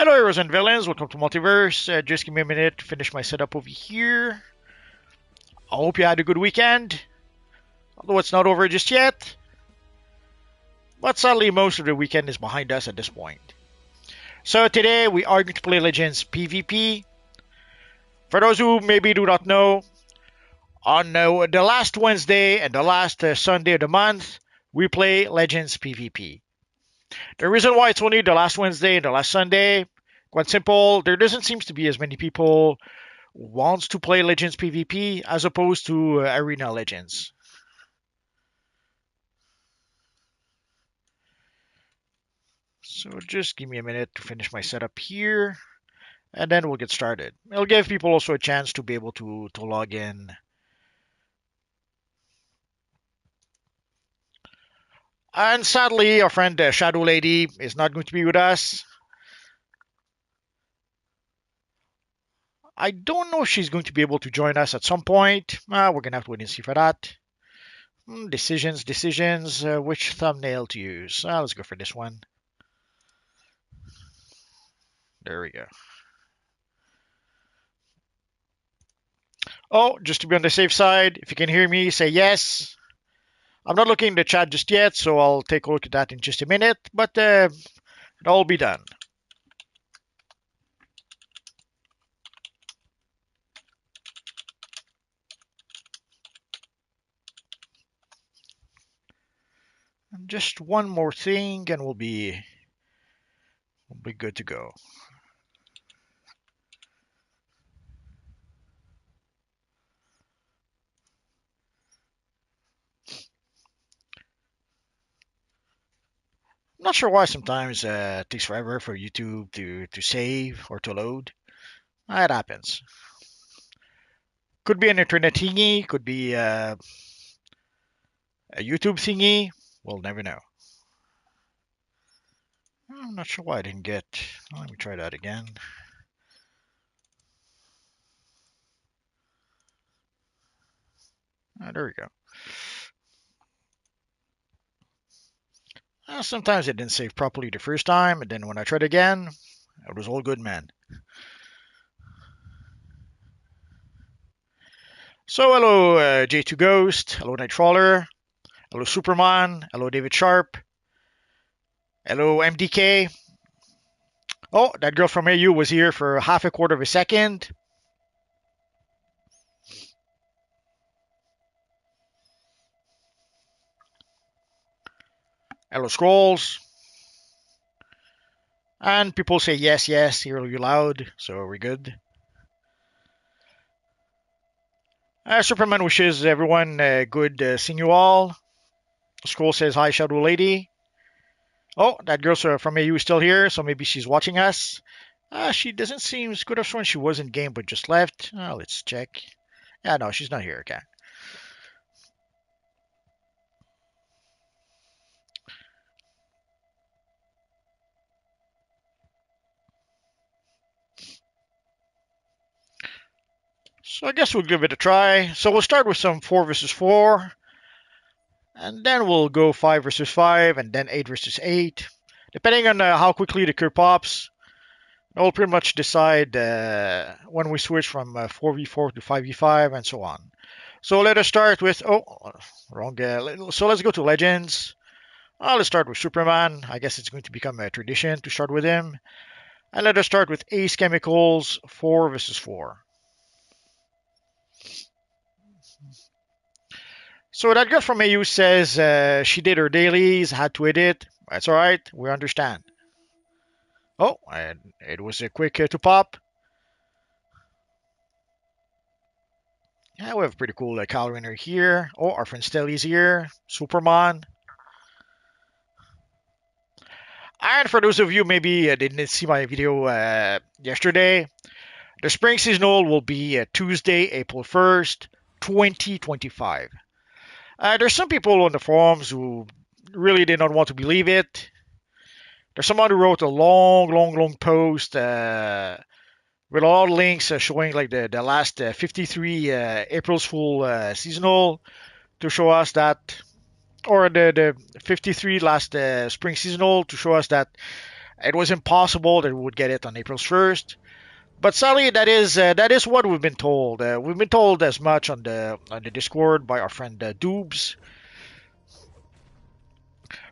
Hello, heroes and villains. Welcome to Multiverse. Just give me a minute to finish my setup over here. I hope you had a good weekend, although it's not over just yet. But sadly, most of the weekend is behind us at this point. So today we are going to play Legends PvP. For those who maybe do not know, on the last Wednesday and the last Sunday of the month, we play Legends PvP. The reason why it's only the last Wednesday and the last Sunday, quite simple, there doesn't seem to be as many people who wants to play Legends PvP as opposed to Arena Legends. So just give me a minute to finish my setup here, and then we'll get started. It'll give people also a chance to be able to log in. And sadly, our friend Shadow Lady is not going to be with us. I don't know if she's going to be able to join us at some point. We're going to have to wait and see for that. Decisions. Which thumbnail to use? Let's go for this one. There we go. Oh, just to be on the safe side, if you can hear me, say yes. I'm not looking in the chat just yet, so I'll take a look at that in just a minute, but it'll all be done. And just one more thing, and we'll be good to go. I'm not sure why sometimes it takes forever for YouTube to save or to load. It happens. Could be an internet thingy, could be a YouTube thingy. We'll never know. I'm not sure why I didn't get. Let me try that again. There we go. Sometimes it didn't save properly the first time, and then when I tried again, it was all good, man. So hello J2 Ghost, hello Nightcrawler, hello Superman, hello David Sharp, hello MDK. Oh, that girl from AU was here for half a quarter of a second. Hello Scrolls. And people say yes, hear you loud, so we're good. Superman wishes everyone good seeing you all. Scroll says hi, Shadow Lady. Oh, that girl from AU is still here, so maybe she's watching us. She doesn't seem as good as when she was in game, but just left. Let's check. Yeah, no, she's not here. Okay. So I guess we'll give it a try. So we'll start with some 4 versus 4. And then we'll go 5 versus 5, and then 8 versus 8. Depending on how quickly the curve pops, it'll pretty much decide when we switch from 4v4 to 5v5 and so on. So let us start with, wrong. So let's go to Legends. Let's start with Superman. I guess it's going to become a tradition to start with him. And let us start with Ace Chemicals 4 versus 4. So that girl from AU says she did her dailies, had to edit. That's alright, we understand. Oh, and it was a quick to pop. Yeah, we have a pretty cool Kyle Rayner here. Oh, our friend Stelly's here. Superman. And for those of you maybe didn't see my video yesterday, the spring seasonal will be Tuesday, April 1st, 2025. There's some people on the forums who really did not want to believe it. There's someone who wrote a long post with a lot of links showing like the last 53 April's Fool seasonal to show us that, or the 53 last spring seasonal to show us that It was impossible that we would get it on April 1st. But sadly, that is what we've been told. We've been told as much on the Discord by our friend Doobs.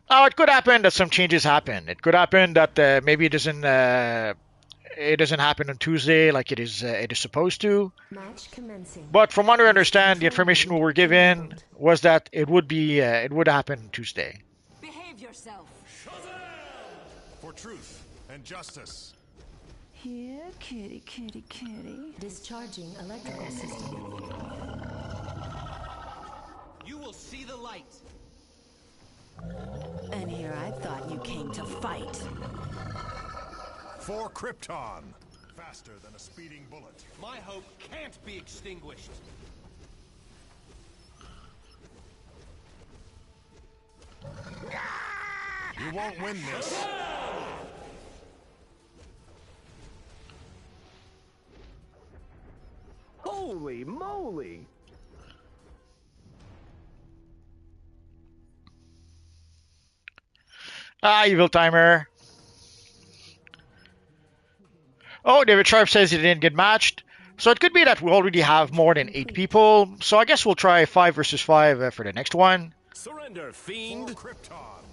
Now, it could happen that some changes happen. It could happen that maybe it doesn't happen on Tuesday like it is supposed to. Match commencing. But from what I understand, the information we were given was that it would happen Tuesday. Behave yourself. For truth and justice. Here, kitty, kitty, kitty. Discharging electrical system. You will see the light. And here I thought you came to fight. For Krypton. Faster than a speeding bullet. My hope can't be extinguished. You won't win this. Holy moly! Evil timer. Oh, David Sharp says he didn't get matched. So it could be that we already have more than 8 people. So I guess we'll try 5 versus 5 for the next one. Surrender, fiend! For Krypton.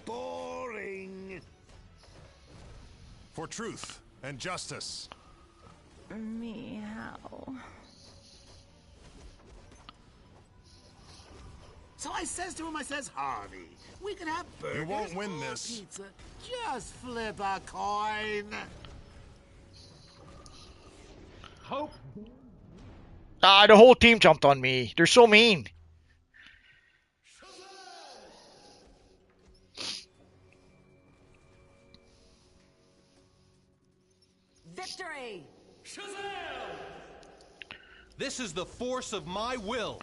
Boring! For truth and justice. Meow. So I says to him, Harvey, we can have burgers You won't win or this. pizza. Just flip a coin. Hope. The whole team jumped on me. They're so mean. Victory! This is the force of my will.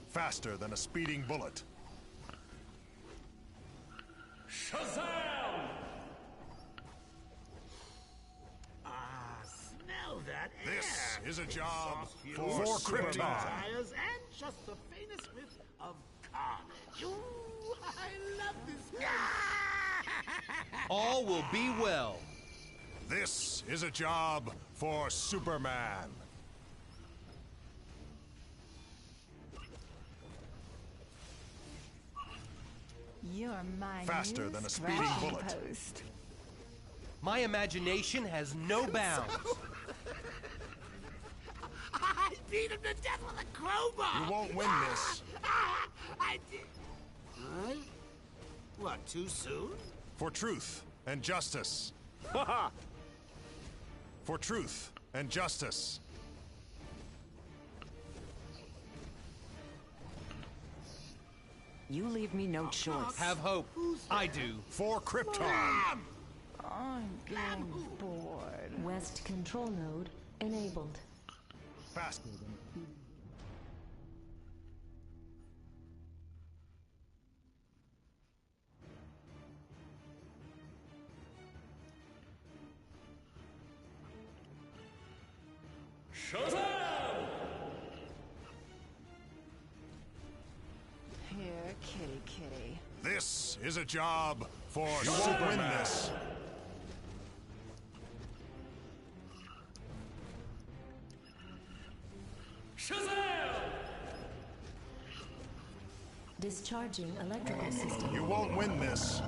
Faster than a speeding bullet. Smell that This air. is a job Pure for Krypton. tires and just the faintest bit of carnage. Ooh, I love this game. All will be well. This is a job for Superman. You're my Faster new than a speeding scratching bullet. post. My imagination has no bounds. I beat him to death with a crowbar. You won't win this. I did. Huh? What, too soon? For truth and justice. For truth and justice. You leave me no choice. Have hope. I do. For Krypton. I'm getting bored. West control node enabled. Faster than a speeding Here, kitty, kitty. This is a job for Superman. Win this. Discharging electrical system. You won't win this.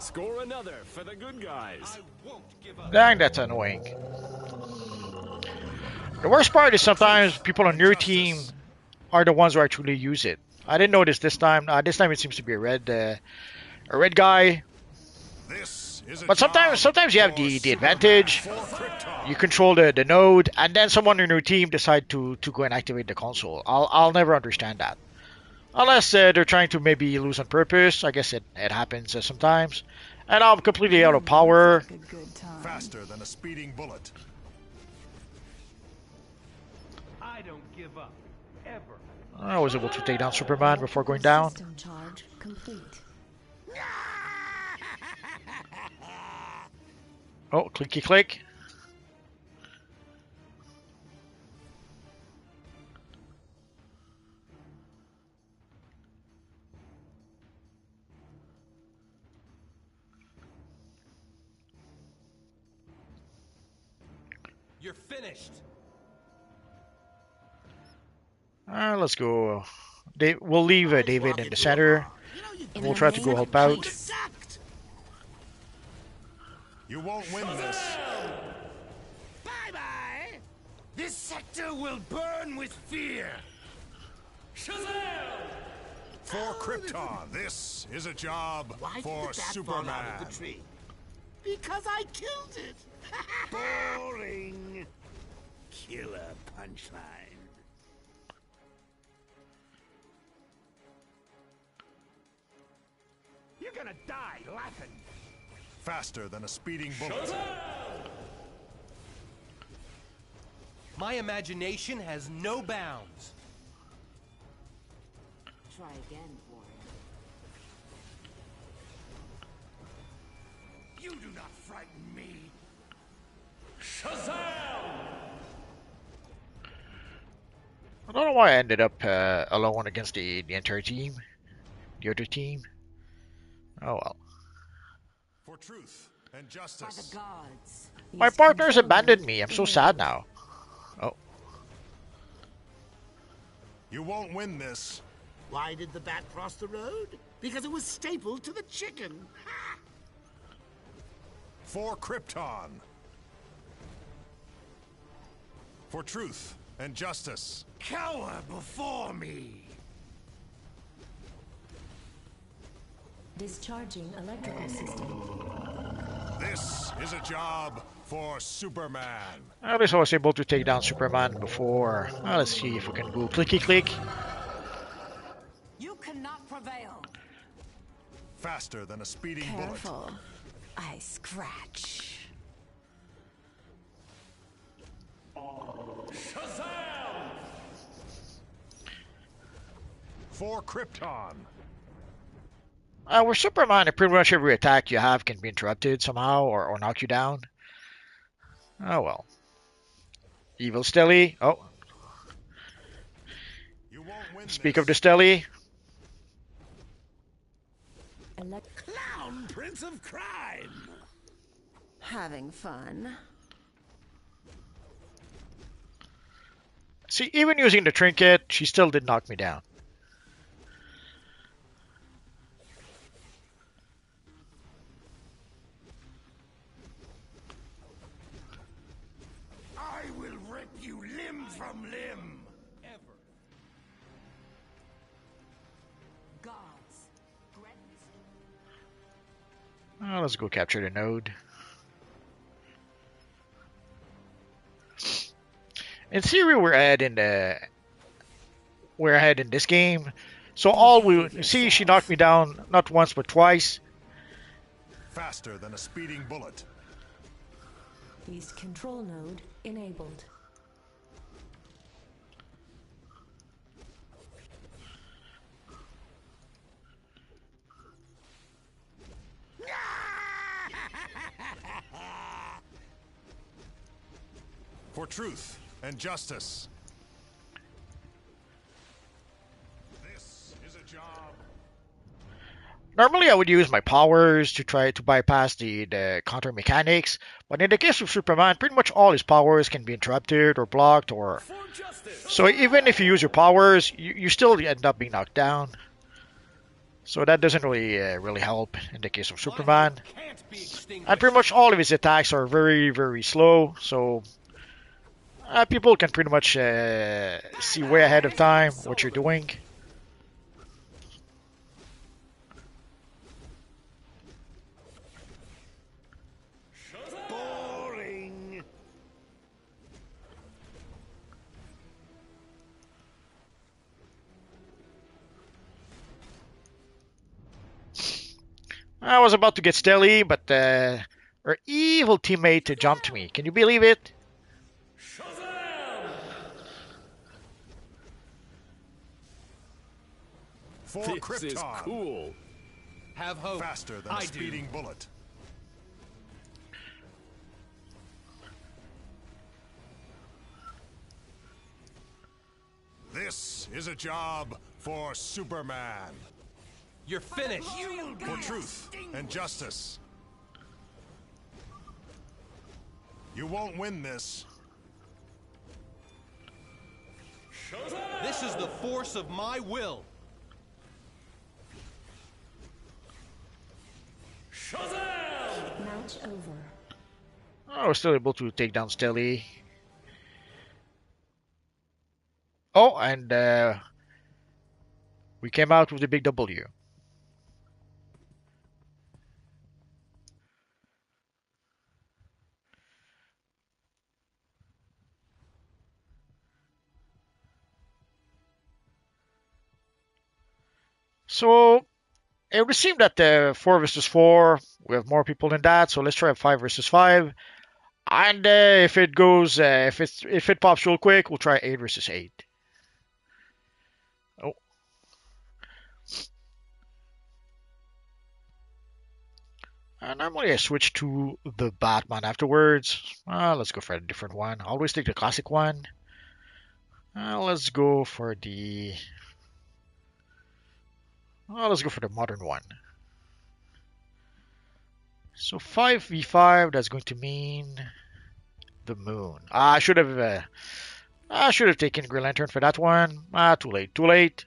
Score another for the good guys. I won't give up. Dang, that's annoying. The worst part is sometimes people on your team are the ones who actually use it. I didn't notice this time. This time it seems to be a red guy. This is a But sometimes you have job the for advantage. Superman. For Krypton. You control the node, and then someone on your team decide to go and activate the console. I'll never understand that. Unless they're trying to maybe lose on purpose. I guess it happens sometimes. And I'm completely out of power. Like a good time. Faster than a speeding bullet. I don't give up. Ever. I was able to take down Superman before going down. System charge complete. Oh, clicky click. You're finished. Let's go. We'll leave David in the center. In We'll the try to name go of help out. peace. You won't win this. Bye-bye! This sector will burn with fear! For Krypton, this is a job Why did for the bat fall out Superman. of the tree? Because I killed it! Boring! Killer punchline. You're gonna die laughing! Faster than a speeding bullet. My imagination has no bounds. Try again, warrior. You do not frighten me! I don't know why I ended up alone against the entire team. The other team. Oh well. For truth and By the justice. gods. My Use partners control abandoned node me. I'm so enabled. sad now. Oh. You won't win this. Why did the bat cross the road? Because it was stapled to the chicken. Ha! For Krypton. For truth and justice. Cower before me! Discharging electrical system. This is a job for Superman. At least I was able to take down Superman before. Let's see if we can go clicky click. You cannot prevail. Faster than a speeding bullet. Careful. I scratch. For Krypton. With Superman, pretty much every attack you have can be interrupted somehow or knock you down. Oh well. Evil Stelly. Oh, You won't win speak this. of the Stelly. Clown Prince of Crime! Having fun. See, even using the trinket, she still did knock me down. I will rip you limb from limb! Ever. Gods. Grant. Let's go capture the node. In theory, we're ahead in this game. So all we see, she knocked me down not once but twice. Faster than a speeding bullet. East control node enabled. For truth and justice. This is a job. Normally, I would use my powers to try to bypass the counter mechanics, but in the case of Superman, pretty much all his powers can be interrupted or blocked, or For justice. so even if you use your powers, you still end up being knocked down. So that doesn't really help in the case of Superman. Can't be extinguished. And pretty much all of his attacks are very, very slow, so people can pretty much see way ahead of time what you're doing. Boring! I was about to get Stelly, but her evil teammate jumped me. Can you believe it? For This is Krypton. cool. Have hope. Faster than a I do. speeding bullet. This is a job for Superman. You're finished. For truth and justice. You won't win this. This is the force of my will. Match over. Oh, we're still able to take down Stelly. Oh, and we came out with the big W. So it would seem that 4 versus 4, we have more people than that. So let's try 5 versus 5. And if it goes, if it pops real quick, we'll try 8 versus 8. Oh. And normally I switch to the Batman afterwards. Let's go for a different one. I always take the classic one. Let's go for the. Let's go for the modern one. So 5v5, that's going to mean the moon. I should have taken Green Lantern for that one. Too late. Too late.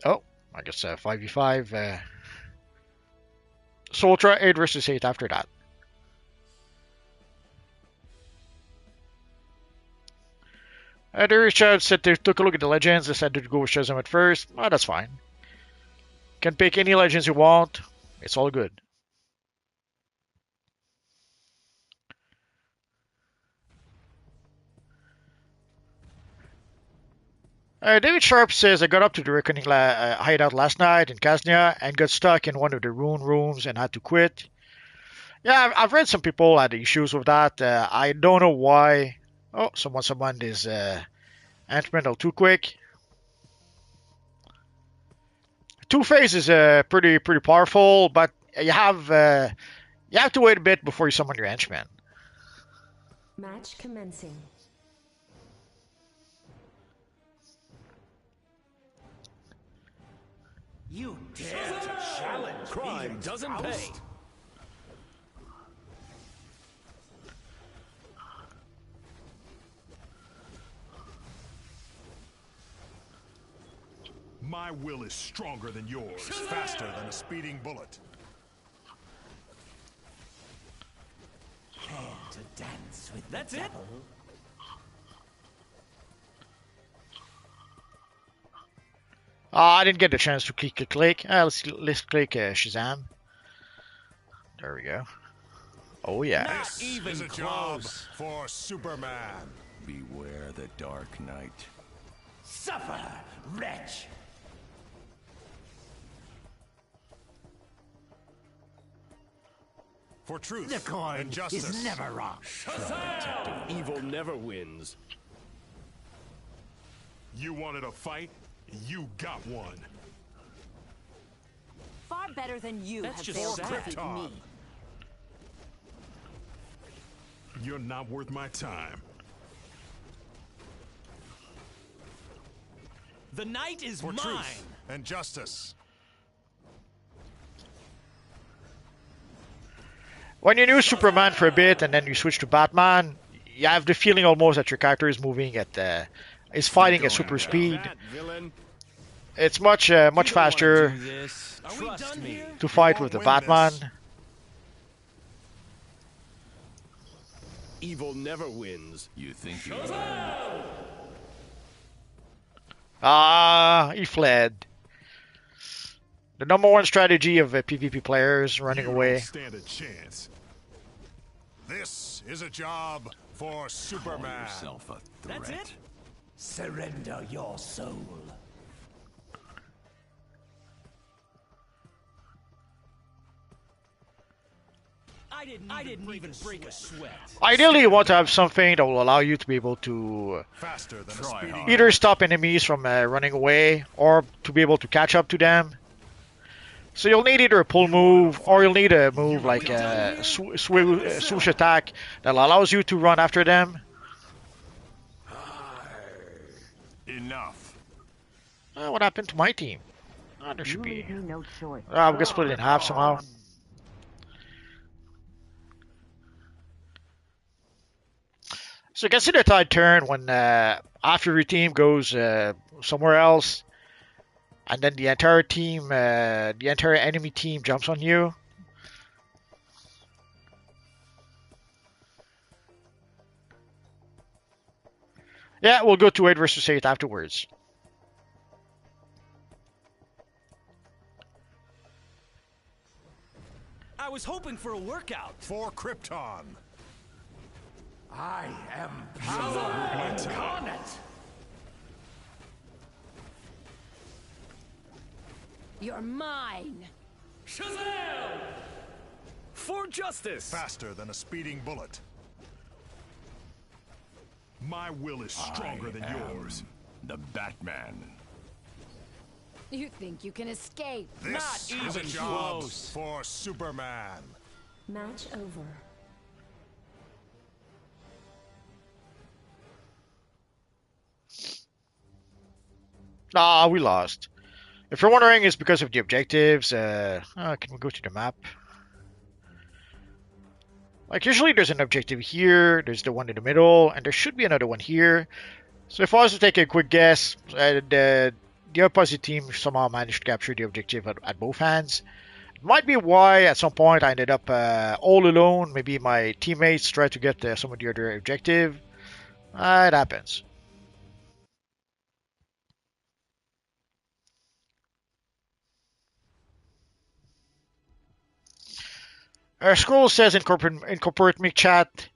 Oh, I guess 5v5. So we'll try 8 versus 8 after that. Richard said they took a look at the legends, decided to go with Shazam at first. That's fine. Can pick any legends you want. It's all good. David Sharp says, I got up to the Reckoning hideout last night in Kaznia and got stuck in one of the ruin rooms and had to quit. Yeah, I've read some people had issues with that. I don't know why. Oh, someone summoned his Ant-Man too quick. Two-Face is pretty powerful, but you have to wait a bit before you summon your henchman. Match commencing. You dare to challenge Crime Eden's doesn't Faust? pay. My will is stronger than yours, faster than a speeding bullet. Care to dance with That's the it? devil? I didn't get a chance to click. Let's click Shazam. There we go. Oh yeah. Not even Is a job close. for Superman. Beware the Dark Knight. Suffer, wretch! For truth The coin and justice. is never wrong. Evil never wins. You wanted a fight? You got one. Far better than you That's have just failed to sad. defeat me. You're not worth my time. The night is For mine. truth and justice. When you use Superman for a bit and then you switch to Batman, you have the feeling almost that your character is moving at, is fighting at super speed. That villain. It's much You don't wanna faster do this. Are we Trust done me. here? to fight won't with the win Batman. this. Evil never wins. You think you He fled. The number one strategy of PvP players, running You away. don't stand a chance. This is a job for call Superman. yourself a threat? That's it? Surrender your soul. I didn't even break a sweat. Ideally, you want to have something that will allow you to be able to Faster than a Try speeding hard. either stop enemies from running away or to be able to catch up to them. So you'll need either a pull move or you'll need a move like a swoosh attack that allows you to run after them. Enough. What happened to my team? There should You be. leave me no choice. I'm gonna split it in half somehow. So you can see the tide turn when after your team goes somewhere else, and then the entire team, the entire enemy team jumps on you. Yeah, we'll go to 8 versus 8 afterwards. I was hoping for a workout. For Krypton. I am power incarnate. You're mine. Shazam! For justice. Faster than a speeding bullet. My will is stronger than yours. The Batman. You think you can escape? This Not is a even job close. for Superman. Match over. Ah, we lost. If you're wondering, it's because of the objectives. Can we go to the map? Like, usually there's an objective here, there's the one in the middle, and there should be another one here. So if I was to take a quick guess, the opposite team somehow managed to capture the objective at both hands. It might be why at some point I ended up all alone. Maybe my teammates tried to get some of the other objective. It happens. Scroll says incorporate mic chat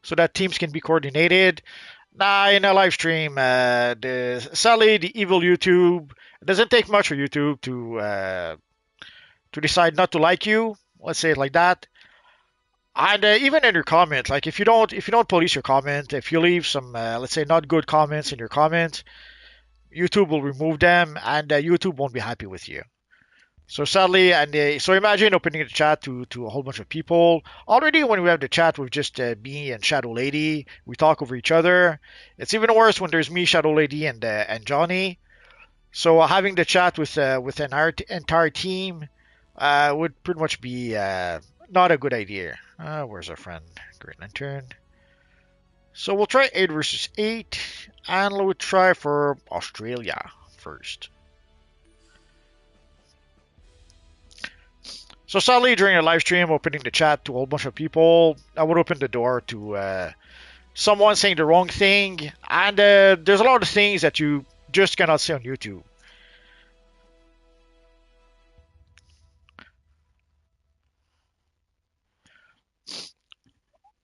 so that teams can be coordinated. Nah, in a live stream, sadly the evil YouTube, it doesn't take much for YouTube to decide not to like you. Let's say it like that. And even in your comment, like if you don't police your comment, if you leave some let's say not good comments in your comment, YouTube will remove them, and YouTube won't be happy with you. So sadly, and so imagine opening the chat to a whole bunch of people. Already, when we have the chat with just me and Shadow Lady, we talk over each other. It's even worse when there's me, Shadow Lady, and Johnny. So having the chat with an entire team would pretty much be not a good idea. Where's our friend Green Lantern? So we'll try 8 versus 8, and we'll try for Australia first. So sadly, during a live stream, opening the chat to a whole bunch of people, I would open the door to someone saying the wrong thing, and there's a lot of things that you just cannot say on YouTube.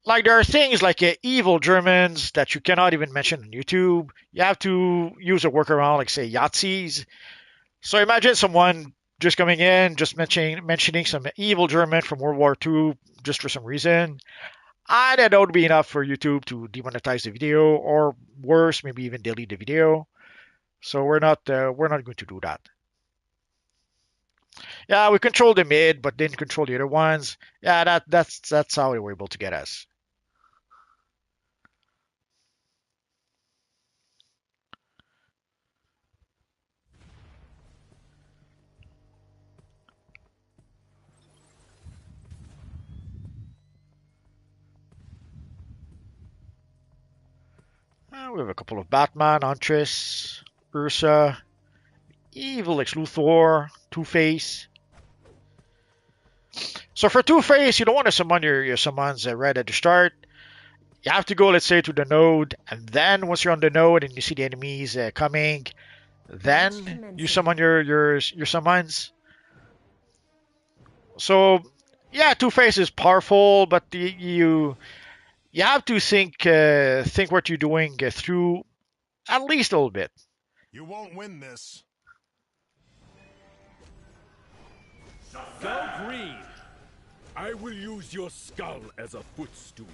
Like there are things like evil Germans that you cannot even mention on YouTube. You have to use a workaround, like say Yahtzees. So imagine someone just coming in, just mentioning some evil German from World War II, just for some reason, and that would be enough for YouTube to demonetize the video, or worse, maybe even delete the video. So we're not going to do that. Yeah, we control the mid, but didn't control the other ones. Yeah, that's how they were able to get us. We have a couple of Batman, Huntress, Ursa, Evil Lex Luthor, Two-Face. So for Two-Face, you don't want to summon your summons right at the start. You have to go, let's say, to the node, and then once you're on the node and you see the enemies coming, then you summon your summons. So yeah, Two-Face is powerful, but you have to think what you're doing through at least a little bit. You won't win this. Go green. I will use your skull as a footstool.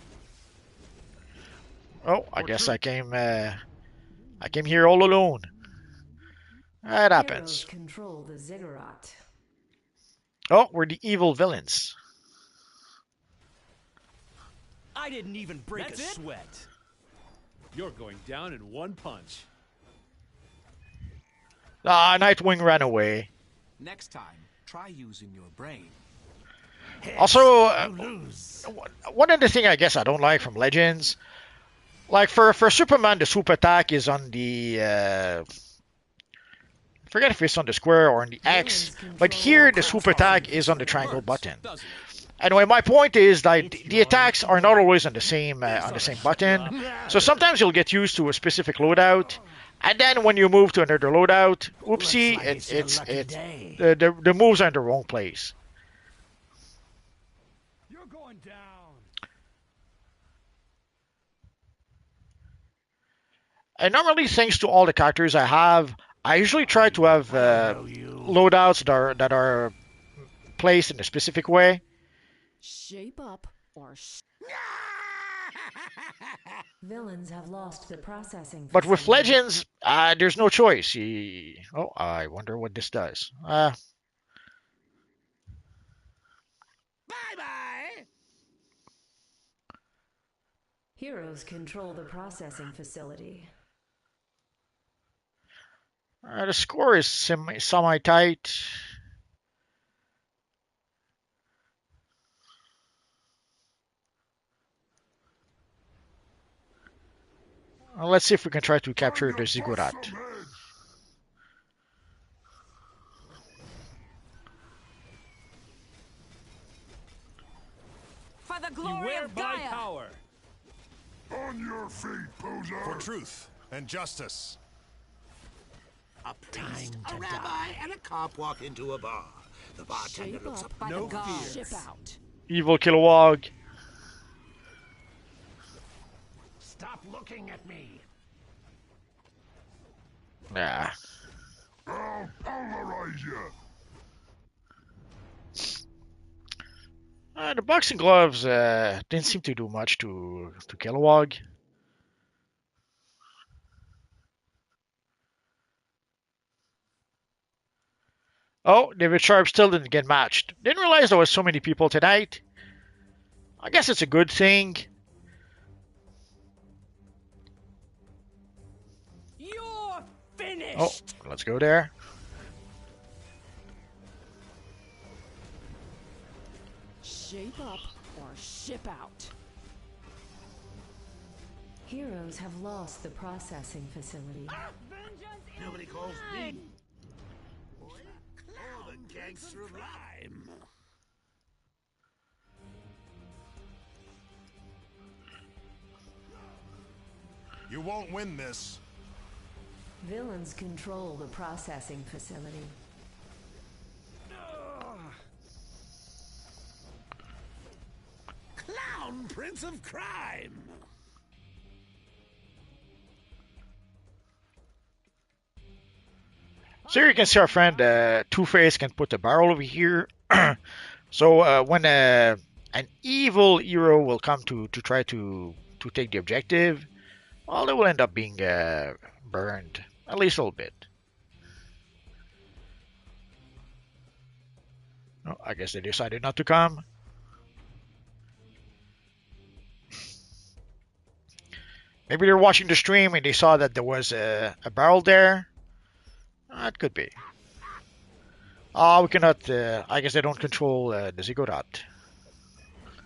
Oh, I guess I came here all alone. That happens. Heroes control the ziggurat. Oh, we're the evil villains. I didn't even break That's a it? sweat. You're going down in one punch. Ah, Nightwing ran away. Next time, try using your brain. Also, one of the things I guess I don't like from Legends, Like for Superman, the swoop attack is on the forget if it's on the square or on the X, but here the swoop attack is on the triangle button. Anyway, my point is that the attacks are not always on the same button. So sometimes you'll get used to a specific loadout, and then when you move to another loadout, oopsie, the moves are in the wrong place. You're going down. And normally, thanks to all the characters I have, I usually try to have loadouts that are placed in a specific way. Shape up or Villains have lost the processing. But with facility. Legends, there's no choice. Oh, I wonder what this does. Bye-bye. Heroes control the processing facility. The score is semi-tight. Let's see if we can try to capture the Ziggurat. For the glory Beware of my Gaia! power. On your feet, poser. For truth and justice. A priest, a rabbi, and a cop walk into a bar. The bartender Shape looks up up. By No the gods. Ship out. Evil Kilowog. Stop looking at me. Nah. I'll pulverize you. The boxing gloves didn't seem to do much to Kilowog. Oh, David Sharp still didn't get matched. Didn't realize there was so many people tonight. I guess it's a good thing. You're finished! Oh, let's go there. Shape up or ship out. Heroes have lost the processing facility. Nobody calls me. Oh, the gangster of rhyme. You won't win this. Villains control the processing facility. Clown Prince of Crime. So here you can see our friend Two-Face can put the barrel over here. So when an evil hero will come to try to take the objective, well, they will end up being burned, at least a little bit. Oh, I guess they decided not to come. Maybe they're watching the stream and they saw that there was a barrel there. It could be. We cannot. I guess they don't control the Ziggurat.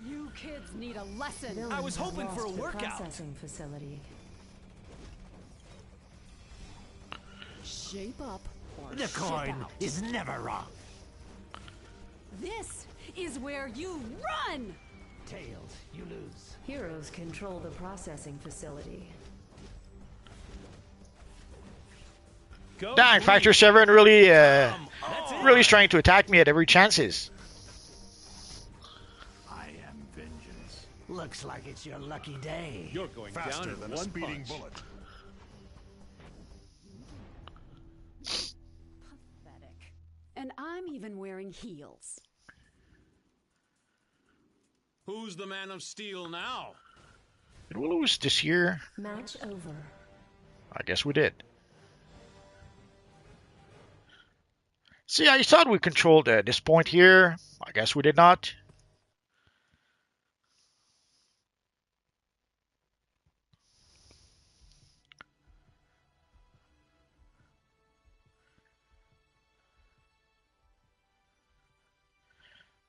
You kids need a lesson! Villains I was have hoping for a lost the workout. processing facility. Shape up or The ship coin out. is never wrong. This is where you run! Tails, you lose. Heroes control the processing facility. Go Dang, green. Factor 7 really, That's it. really is trying to attack me at every chances. I am vengeance. Looks like it's your lucky day. You're going Faster down than in a one speeding punch. bullet. Pathetic. And I'm even wearing heels. Who's the man of steel now? Did we lose this year? Match over. I guess we did. See, I thought we controlled this point here. I guess we did not.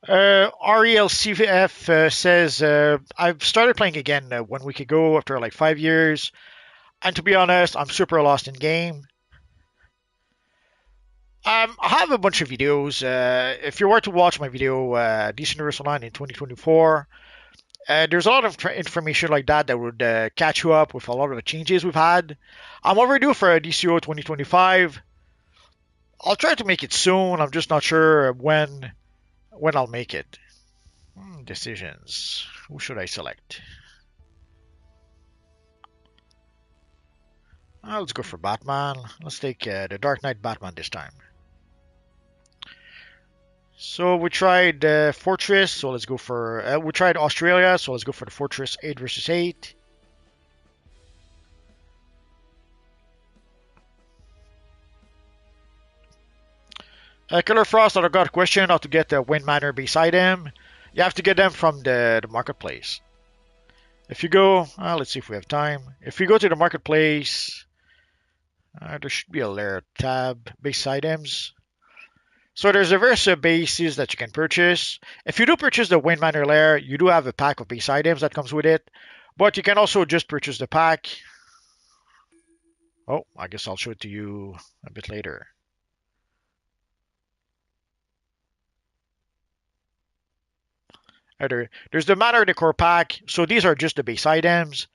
RELCF says, I've started playing again 1 week ago after like 5 years. And to be honest, I'm super lost in game. I have a bunch of videos. If you were to watch my video, DC Universe Online in 2024, there's a lot of information like that that would catch you up with a lot of the changes we've had. I'm overdue for a DCUO 2025. I'll try to make it soon. I'm just not sure when I'll make it. Decisions. Who should I select? Let's go for Batman. Let's take the Dark Knight Batman this time. So we tried Fortress, so let's go for... we tried Australia, so let's go for the Fortress 8 versus 8. Killer Frost, I got a question how to get the Wind Manor beside him. You have to get them from the marketplace. If you go... let's see if we have time. If you go to the marketplace... there should be a layer tab, base items. So there's a various bases that you can purchase. If you do purchase the Wind Manor lair, you do have a pack of base items that comes with it. But you can also just purchase the pack. Oh, I guess I'll show it to you a bit later. There's the Manor Decor pack. So these are just the base items.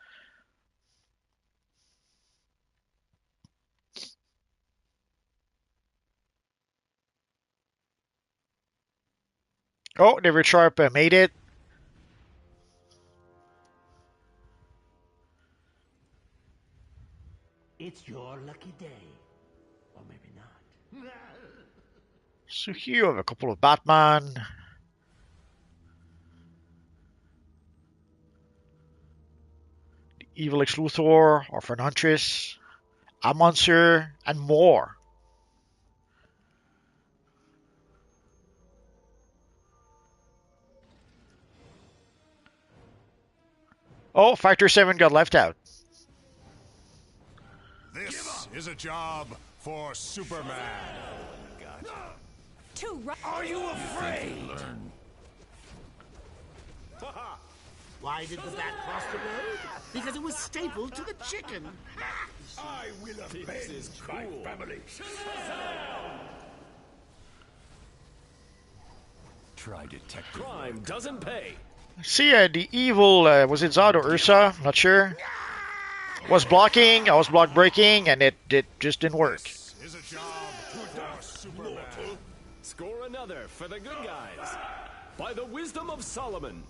Oh, David Sharp made it. It's your lucky day. Or maybe not. So here you have a couple of Batman. The Evil Lex Luthor, Orphan Huntress, a Monster, and more. Oh, Factor 7 got left out. This is a job for Superman. Are you afraid? Why did the bat cross the road? Because it was stapled to the chicken. I will avenge my family. Try detective. Crime doesn't pay. See, the evil, was it Zod or Ursa? Not sure. Was blocking, I was block breaking, and it just didn't work. This is a job for Superman. Score another for the good guys. By the wisdom of Solomon.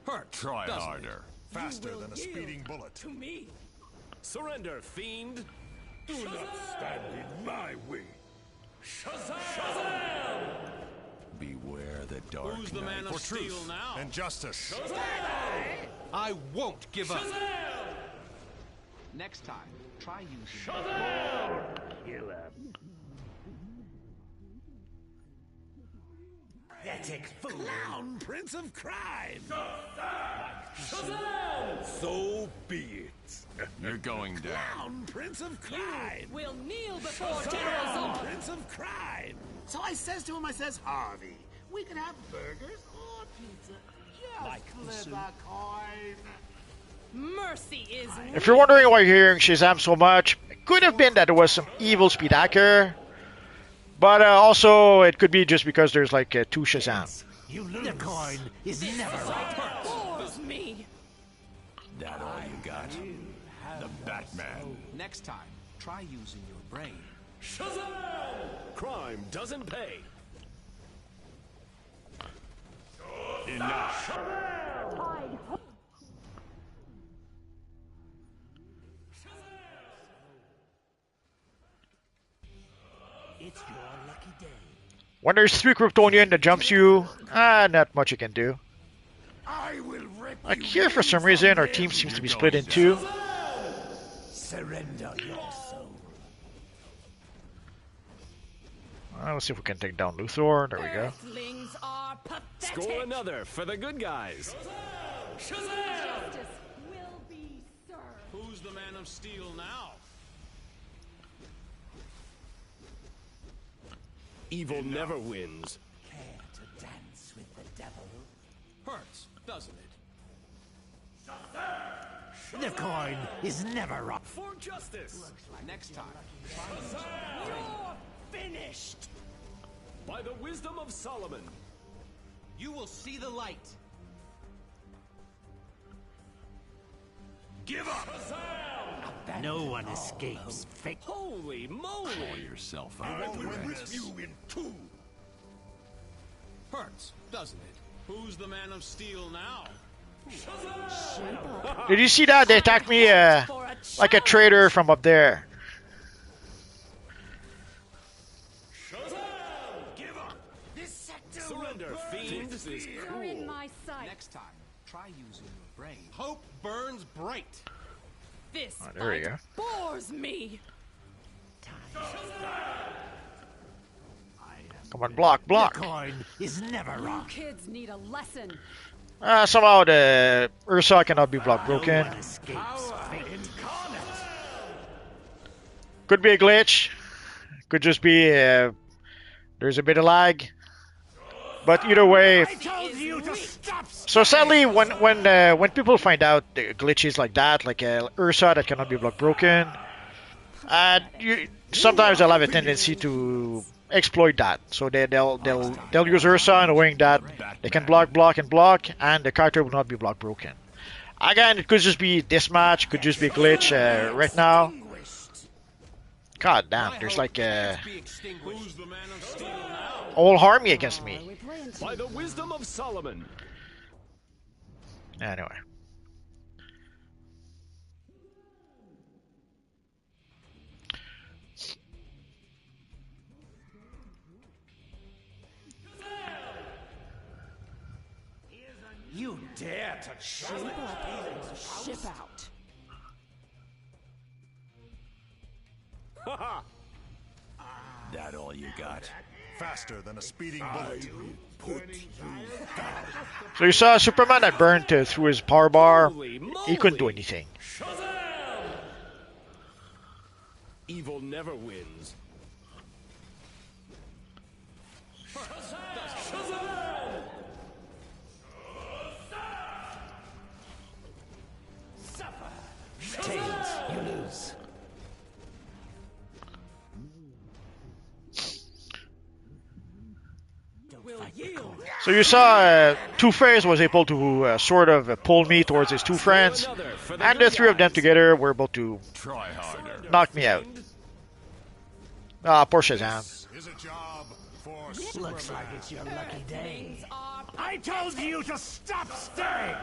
Hurt. Try harder. Faster than a speeding bullet. To me. Surrender, fiend. Do not stand in my way. Shazam! Beware the dark Who's the man night. of steel now? And justice. I won't give up. Next time, try using Pathetic fool. Clown Prince of Crime. So be it. You're going down. Clown Prince of Crime. Will kneel before General Zod. Prince of Crime. So I says to him, Harvey, we can have burgers or pizza. Just flip a coin. Mercy is If you're wondering why you're hearing Shazam so much, it could have been that there was some evil speed hacker. But also, it could be just because there's like 2 Shazam. You lose. The coin is never right. bores me. That all you got? The Batman. Next time, try using your brain. Shazam! Crime doesn't pay. Enough. It's your lucky day. When there's 3 Kryptonian that jumps you, not much you can do. I will rip Like here, for some reason, our team seems to be split in 2. surrender your soul. Let's see if we can take down Luthor. There we go. Earthlings are pathetic. Score another for the good guys. Justice will be served. Who's the man of steel now? Evil never wins. Care to dance with the devil? Hurts, doesn't it? The coin is never wrong. For justice. Next time, You're finished. By the wisdom of Solomon. You will see the light. Give up. No one escapes fate. Holy moly. Pull yourself I out. will rip you in two. Hurts, doesn't it? Who's the man of steel now? Did you see that? They attacked me like a traitor from up there. Give up. Surrender, fiend. This is You're in cool. my sight. next time, try using your brain. Hope burns bright. This Oh, there we go. bores me. Come on, block, block. Coin is never You wrong. kids need a lesson. Somehow the Ursa cannot be block broken. Escapes fate. Could be a glitch. Could just be there's a bit of lag. But either way, Told you to stop. so sadly when people find out the glitches like that, like Ursa that cannot be block broken, sometimes they'll have a tendency to exploit that. So they'll use Ursa knowing that they can block, and the character will not be block broken. Again, it could just be this match, could just be a glitch right now. God damn, there's like a Be extinguished. Who's the man of steel now? whole army against me. We play in By the wisdom of Solomon. Anyway. You dare to shape up or ship out. That all you got? Faster than a speeding bullet. So you saw Superman that burned through his power bar. Holy He couldn't do moly. anything. Evil never wins. tails. You lose. So you saw Two-Face was able to sort of pull me towards his two friends, Another for and good the three of them guys. together were able to Try harder. knock me out. Poor Shazam. Is a job for Looks like it's your lucky day. Things are I told you to stop stirring.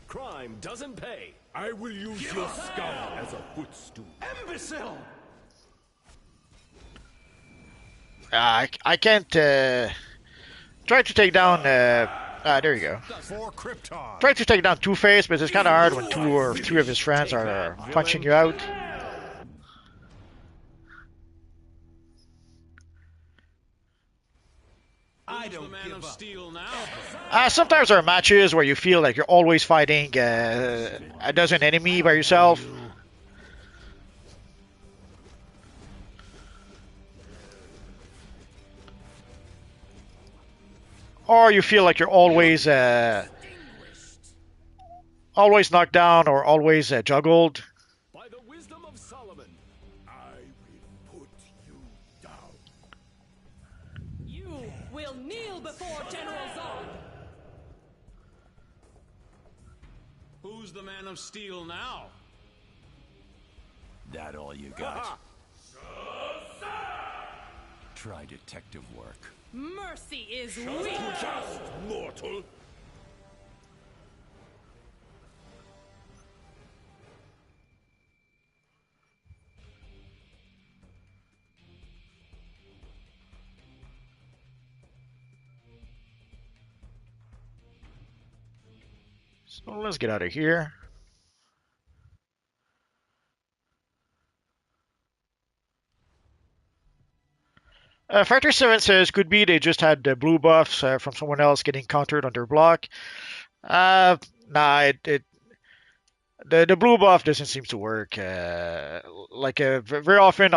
Crime doesn't pay. I will use your skull as a footstool. Imbecile. I can't try to take down. There you go. for Krypton. Try to take down Two-Face, but it's kind of hard when two or three of his friends are punching you out. I Who's the don't man give of up. steel now? Sometimes there are matches where you feel like you're always fighting a dozen enemy by yourself. Or you feel like you're always knocked down or always juggled. By the wisdom of Solomon. I will put you down. You will kneel before General Zod. Who's the man of steel now? That all you got? Try detective work. Mercy is weak. Just mortal. So let's get out of here. Factor 7 says could be they just had the blue buffs from someone else getting countered on their block. Nah, the blue buff doesn't seem to work. Very often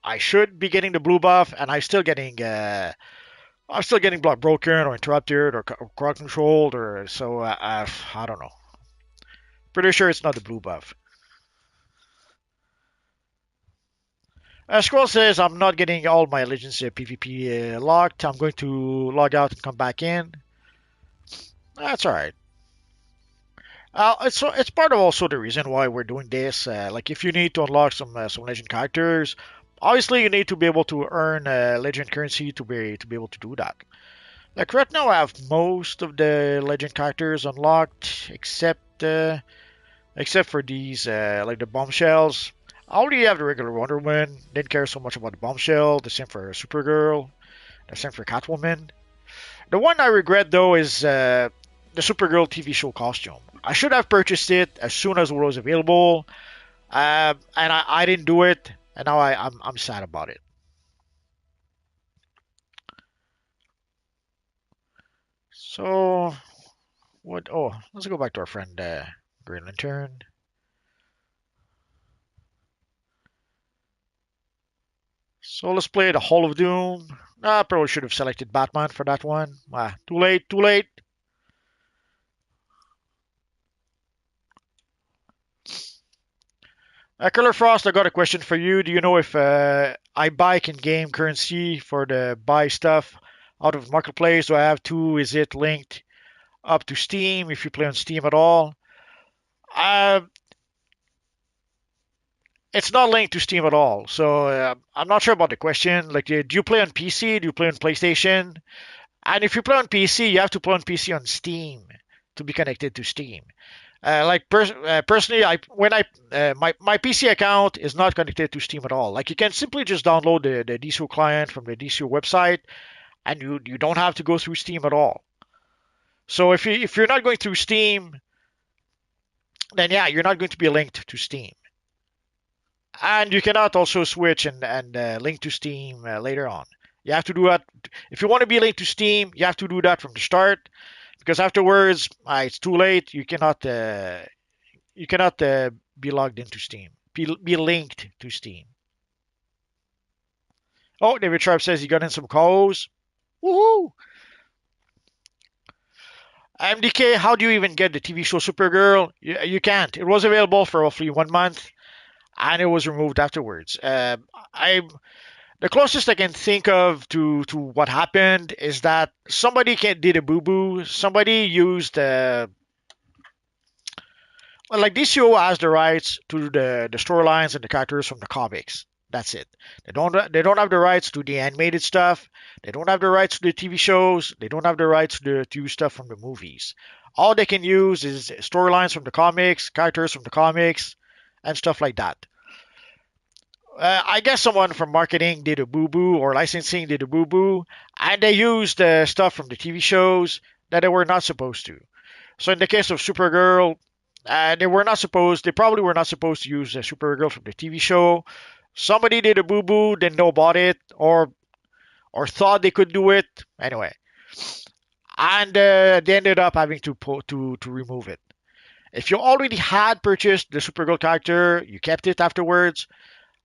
I should be getting the blue buff, and I'm still getting block broken or interrupted or crowd controlled or so. I don't know. Pretty sure it's not the blue buff. Scroll says I'm not getting all my legends PvP locked. I'm going to log out and come back in. That's all right. It's part of also the reason why we're doing this. Like if you need to unlock some legend characters, obviously you need to be able to earn legend currency to be able to do that. Like right now, I have most of the legend characters unlocked except for these like the bombshells. I already have the regular Wonder Woman. Didn't care so much about the bombshell. The same for Supergirl. The same for Catwoman. The one I regret though is the Supergirl TV show costume. I should have purchased it as soon as it was available, and I didn't do it, and now I'm sad about it. So what? Oh, let's go back to our friend Green Lantern. So let's play the Hall of Doom. I probably should have selected Batman for that one. Too late, too late. Color Frost, I got a question for you. Do you know if I buy in-game currency for the buy stuff out of Marketplace? Do I have to? Is it linked up to Steam if you play on Steam at all? Uh, it's not linked to Steam at all. So I'm not sure about the question. Like, do you play on PC? Do you play on PlayStation? And if you play on PC, you have to play on PC on Steam to be connected to Steam. Personally, my PC account is not connected to Steam at all. Like you can simply just download the DCUO client from the DCUO website, and you don't have to go through Steam at all. So if you're not going through Steam, then yeah, you're not going to be linked to Steam, and you cannot also switch and link to Steam later on. You have to do that if you want to be linked to Steam. You have to do that from the start. Because afterwards, it's too late. You cannot be logged into Steam. Be linked to Steam. Oh, David Sharp says he got in some calls. Woohoo! MDK, how do you even get the TV show Supergirl? You can't. It was available for roughly 1 month, and it was removed afterwards. The closest I can think of to what happened is that somebody did a boo boo. Somebody used like DCO has the rights to the storylines and the characters from the comics. That's it. They don't have the rights to the animated stuff. They don't have the rights to the TV shows. They don't have the rights to use stuff from the movies. All they can use is storylines from the comics, characters from the comics, and stuff like that. I guess someone from marketing did a boo boo or licensing did a boo boo, and they used stuff from the TV shows that they were not supposed to. So in the case of Supergirl, they probably were not supposed to use Supergirl from the TV show. Somebody did a boo boo, didn't know about it, or thought they could do it anyway, and they ended up having to remove it. If you already had purchased the Supergirl character, you kept it afterwards.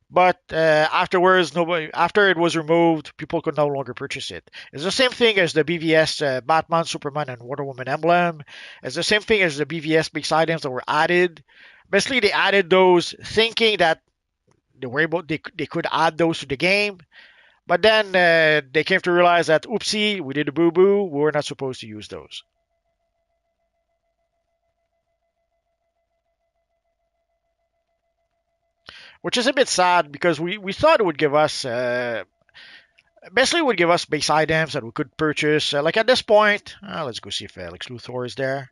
But afterwards, after it was removed, people could no longer purchase it. It's the same thing as the BVS Batman, Superman, and Wonder Woman emblem. It's the same thing as the BVS base items that were added. Basically, they added those thinking that they could add those to the game. But then they came to realize that, oopsie, we did a boo-boo. We were not supposed to use those. Which is a bit sad because we thought it would give us basically would give us base items that we could purchase. Like at this point, let's go see if Lex Luthor is there.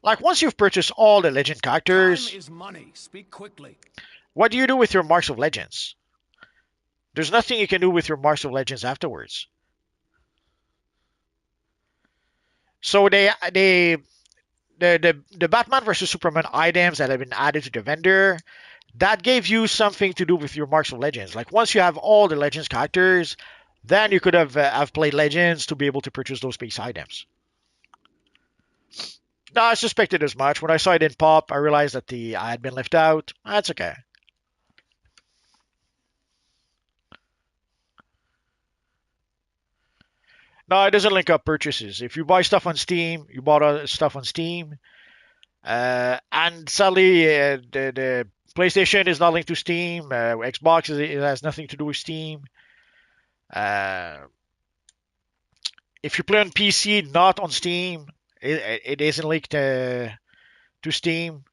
Like once you've purchased all the legend characters, Time is money. Speak quickly. What do you do with your Marks of Legends? There's nothing you can do with your Marks of Legends afterwards. So the Batman versus Superman items that have been added to the vendor, that gave you something to do with your Marks of Legends. Like once you have all the Legends characters, then you could have played Legends to be able to purchase those base items. No, I suspected as much. When I saw it didn't pop, I realized that I had been left out. That's okay. No, it doesn't link up purchases. If you buy stuff on Steam, you bought stuff on Steam, and sadly, the PlayStation is not linked to Steam. Xbox it has nothing to do with Steam. Uh, if you play on PC, not on Steam, it isn't linked to Steam.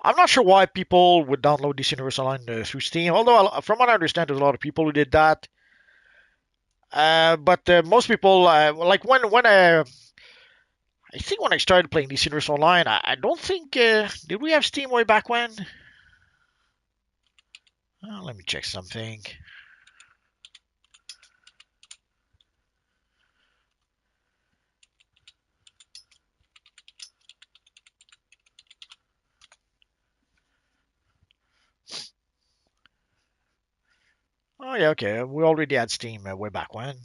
I'm not sure why people would download this Universe Online through Steam. Although, from what I understand, there's a lot of people who did that. But most people, like when I think when I started playing DC Universe Online, I don't think did we have Steam way back when? Let me check something. Oh yeah, okay. We already had Steam way back when.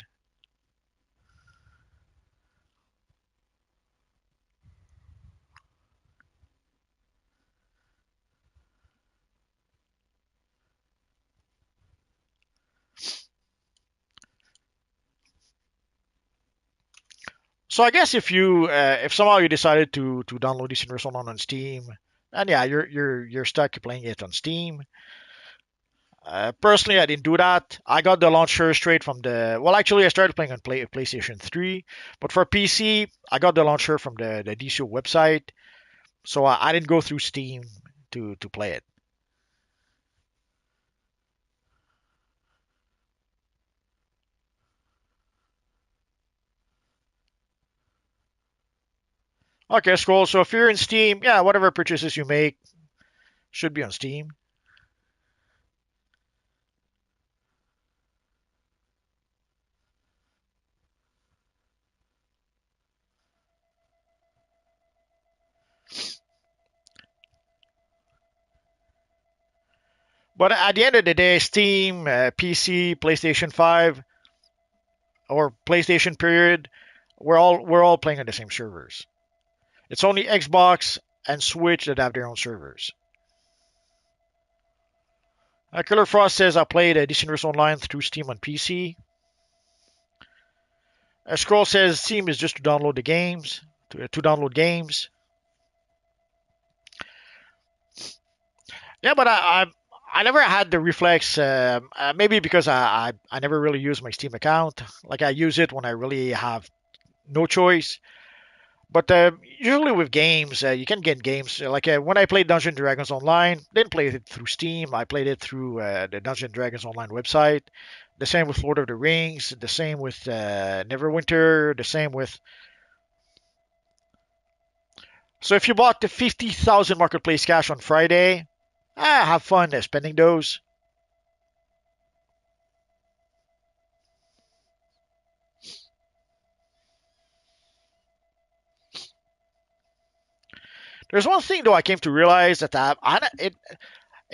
So I guess if somehow you decided to download this Universe Online on Steam, and yeah, you're stuck playing it on Steam. Personally, I didn't do that. I got the launcher straight from the. Well, actually, I started playing on PlayStation 3, but for PC, I got the launcher from the DCUO website, so I didn't go through Steam to play it. Okay, scroll. So if you're in Steam, yeah, whatever purchases you make should be on Steam. But at the end of the day, Steam, PC, PlayStation 5, or PlayStation period, we're all playing on the same servers. It's only Xbox and Switch that have their own servers. Killer Frost says I played Dishonored Online through Steam on PC. Scroll says Steam is just to download the games, to download games. Yeah, but I never had the reflex. Maybe because I never really use my Steam account. Like I use it when I really have no choice. But usually with games, you can get games. Like when I played Dungeons and Dragons Online, didn't play it through Steam. I played it through the Dungeons and Dragons Online website. The same with Lord of the Rings. The same with Neverwinter. The same with. So if you bought the 50,000 marketplace cash on Friday, have fun spending those. There's one thing though I came to realize that it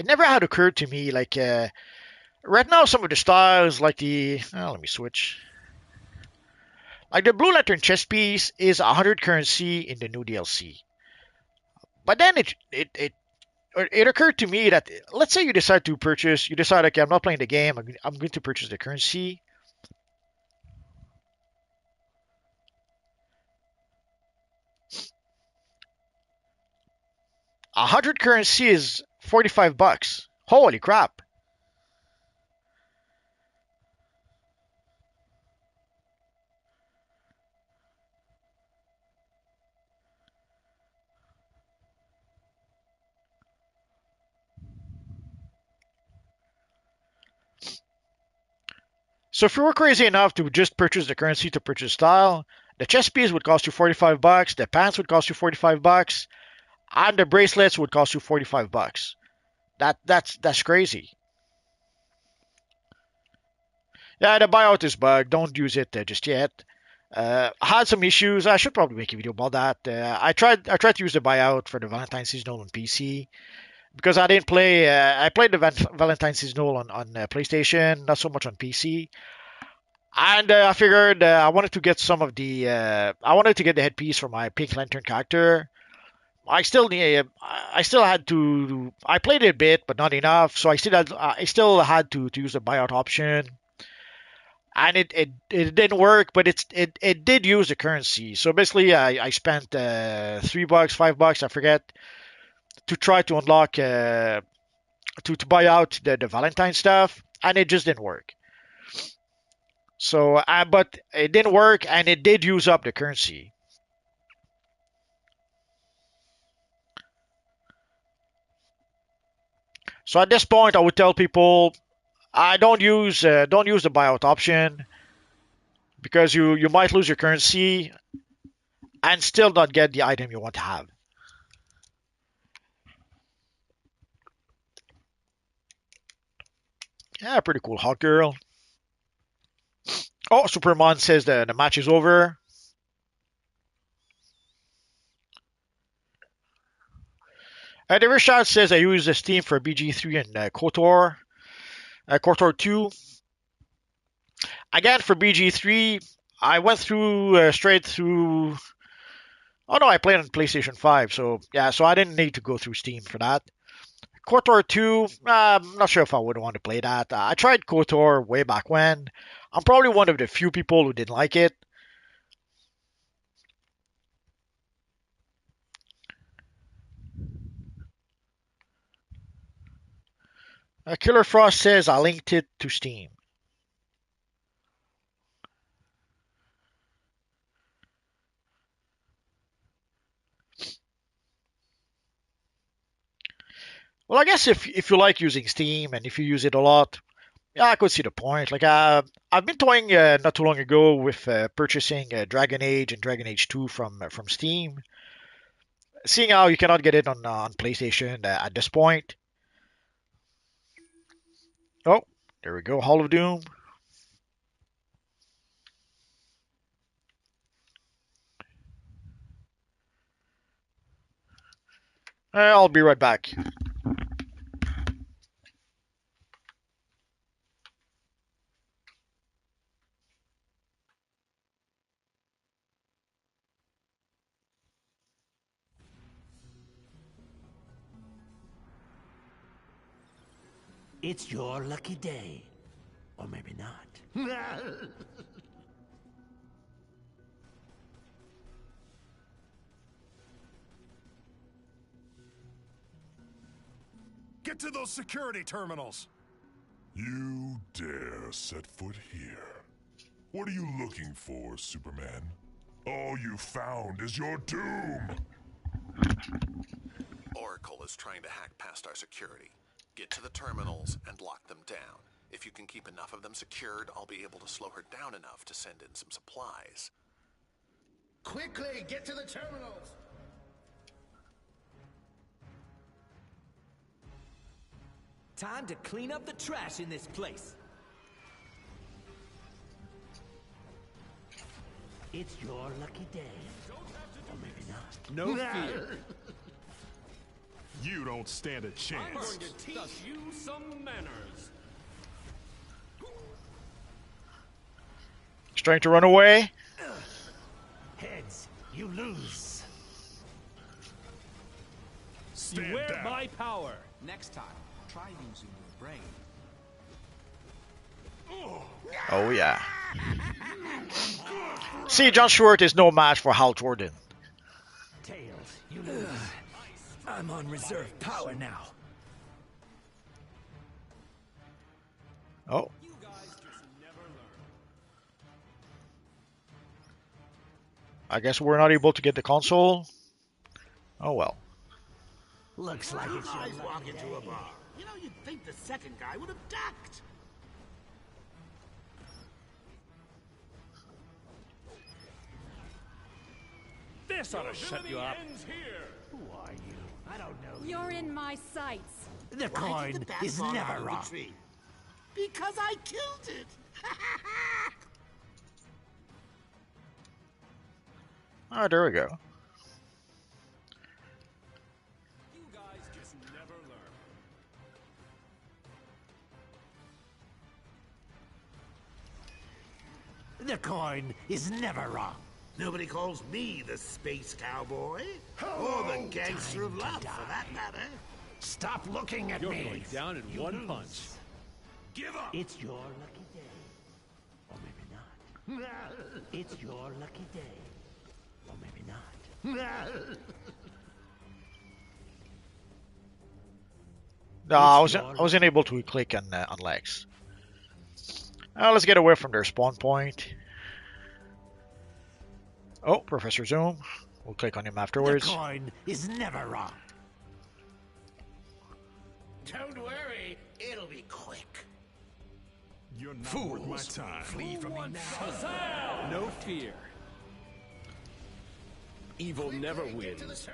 never had occurred to me. Like right now, some of the styles, like let me switch. Like the Blue Lantern chess piece is 100 currency in the new DLC. But then it occurred to me that let's say you decide okay, I'm not playing the game. I'm going to purchase the currency. 100 currency is $45. Holy crap! So if you were crazy enough to just purchase the currency to purchase style, the chess piece would cost you $45, the pants would cost you $45, and the bracelets would cost you $45. That's crazy. Yeah, the buyout is bugged. Don't use it just yet. I had some issues. I should probably make a video about that. I tried to use the buyout for the Valentine's seasonal on PC. because I didn't play. I played the Valentine Seasonal on PlayStation, not so much on PC. And I figured I wanted to get some of the. I wanted to get the headpiece for my Pink Lantern character. I still had to. I played it a bit, but not enough. So I still had to use the buyout option, and it didn't work. But it did use the currency. So basically, I spent $3, $5, I forget, to try to unlock to buy out the Valentine stuff, and it just didn't work. So, but it didn't work, and it did use up the currency. So at this point, I would tell people, I don't use the buyout option because you might lose your currency and still not get the item you want to have. Yeah, pretty cool, Hawk Girl. Oh, Superman says the match is over. The Rishad says I use the Steam for BG3 and KOTOR. KOTOR 2. Again, for BG3, I went through straight through. Oh no, I played on PlayStation 5, so yeah, so I didn't need to go through Steam for that. KOTOR 2, I'm not sure if I would want to play that. I tried KOTOR way back when. I'm probably one of the few people who didn't like it. Killer Frost says I linked it to Steam. Well, I guess if you like using Steam and if you use it a lot, yeah, I could see the point. Like, I've been toying not too long ago with purchasing Dragon Age and Dragon Age 2 from Steam. Seeing how you cannot get it on PlayStation at this point. Oh, there we go, Hall of Doom. I'll be right back. It's your lucky day. Or maybe not. Get to those security terminals! You dare set foot here. What are you looking for, Superman? All you found is your doom! Oracle is trying to hack past our security. Get to the terminals and lock them down. If you can keep enough of them secured, I'll be able to slow her down enough to send in some supplies. Quickly, get to the terminals! Time to clean up the trash in this place. It's your lucky day. Or maybe not. No fear. You don't stand a I'm chance. going to teach you some manners. He's trying to run away. Heads, you lose. Stand Beware down. my power. Next time, try using your brain. Oh yeah. See, John Stewart is no match for Hal Jordan. Tails, you lose. I'm on reserve power now. Oh. You guys just never learn. I guess we're not able to get the console. Oh well. Looks like it's your Eyes walk lucky into day. a bar. You know, you'd think the second guy would have ducked. This ought to shut you up. Ends here. Who are you? I don't know you. You're in my sights. The Why coin did the bat is fall out never of the wrong. tree? Because I killed it. Oh, there we go. You guys just never learn. The coin is never wrong. Nobody calls me the space cowboy. Or the gangster of love, for that matter. Stop looking at You're me. going down in one punch. Give up. It's your lucky day. Or maybe not. It's your lucky day. Or maybe not. No, I wasn't able to click on legs. Let's get away from their spawn point. Oh, Professor Zoom. We'll click on him afterwards. The coin is never wrong. Don't worry, it'll be quick. You're not worth my time. Flee from me now. No fear. Evil never wins.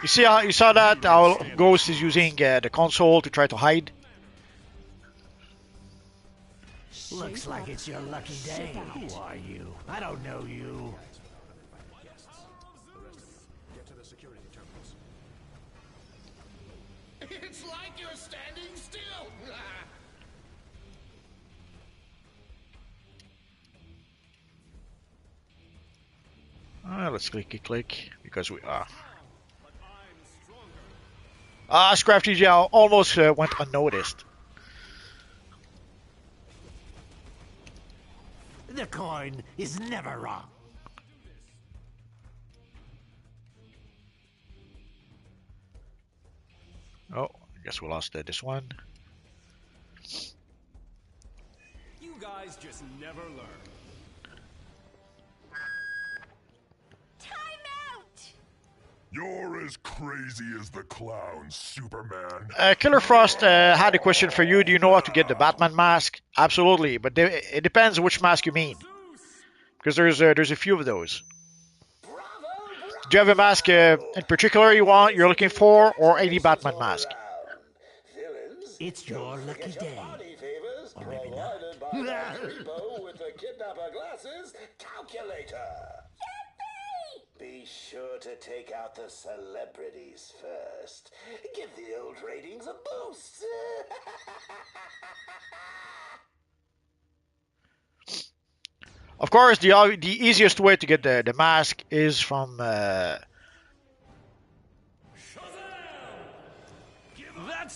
You see how you saw that how Ghost is using the console to try to hide. Looks like it's your lucky day. Who are you? I don't know you. Get to the security terminals. It's like you're standing still. Let's click because we are. Scrap TGL almost went unnoticed. The coin is never wrong. Oh, I guess we lost this one. You guys just never learn. You're as crazy as the clown, Superman. Killer Frost had a question for you. Do you know how to get the Batman mask? Absolutely, but it depends which mask you mean. Because there's a few of those. Do you have a mask in particular you're looking for, or any Batman mask? It's your lucky day. Or maybe not. With the kidnapper glasses calculator. Be sure to take out the celebrities first. Give the old ratings a boost. Of course, the easiest way to get the mask is from That's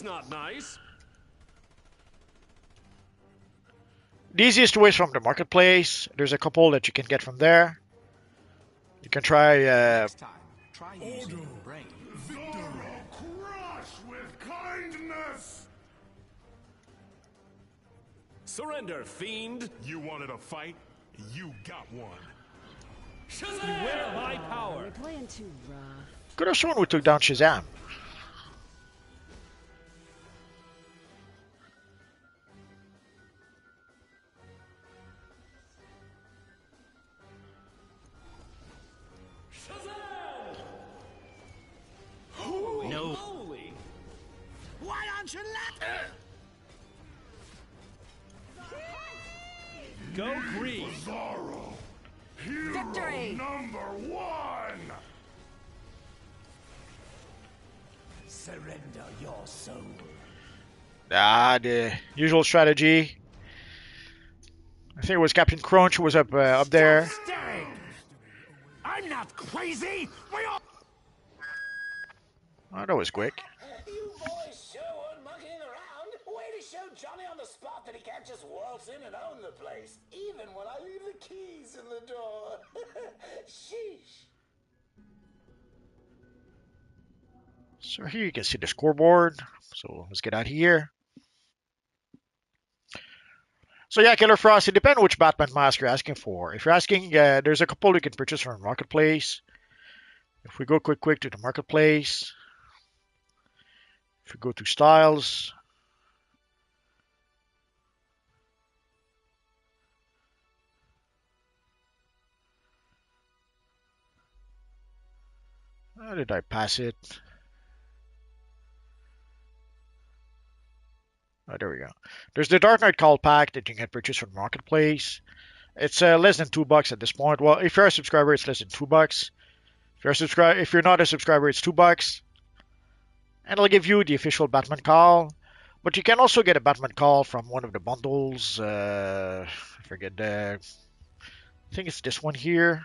not nice. the easiest way is from the marketplace. There's a couple that you can get from there. You can try. Try using your brain. Crush with kindness. Surrender, fiend. You wanted a fight? You got one. Beware my power. We're playing too rough. Could have sworn we took down Shazam. No. Holy. Why aren't you laughing? Go green. Bizarro, hero Victory! number one. Surrender your soul. The usual strategy. I think it was Captain Crunch who was up there. Stop staring. I'm not crazy. We all. Oh, that was quick. You boys sure weren't monkeying around. Way to show Johnny on the spot that he can't just waltz in and own the place, even when I leave the keys in the door. Sheesh. So here you can see the scoreboard. So let's get out here. So yeah, Killer Frost, it depends which Batman mask you're asking for. If you're asking, there's a couple you can purchase from the marketplace. If we go quick to the marketplace, if we go to styles, how did I pass it? Oh, there we go. There's the Dark Knight Call Pack that you can purchase from Marketplace. It's less than $2 at this point. Well, if you're a subscriber, it's less than $2. If you're not a subscriber, it's $2. And it'll give you the official Batman Call, But you can also get a Batman call from one of the bundles. I forget the. I think it's this one here.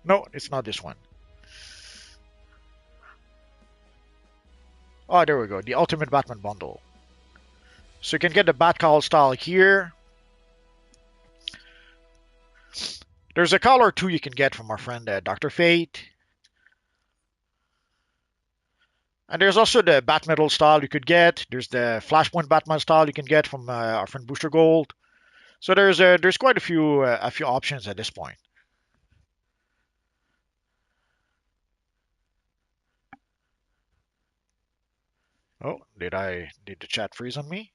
No, it's not this one. Oh, there we go. The Ultimate Batman Bundle. So you can get the Batcall style here. There's a call or two you can get from our friend Dr. Fate. And there's also the Batmetal style you could get. There's the Flashpoint Batman style you can get from our friend Booster Gold. So there's quite a few options at this point. Oh, did the chat freeze on me?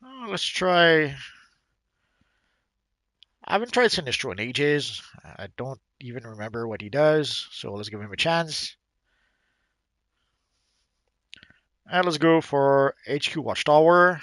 Oh, let's try. I haven't tried Sinistro in ages. I don't even remember what he does, so let's give him a chance. And let's go for HQ Watchtower.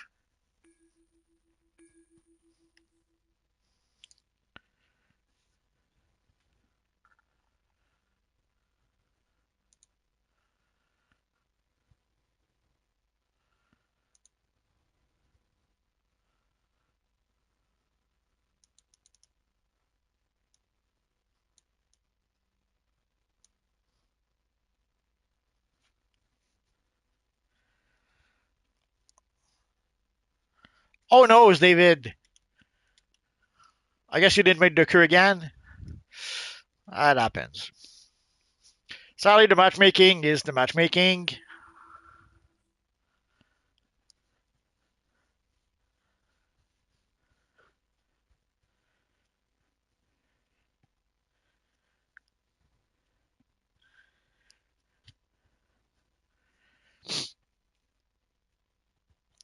Oh no, it's David. I guess you didn't make the cure again. That happens. Sadly, the matchmaking is the matchmaking.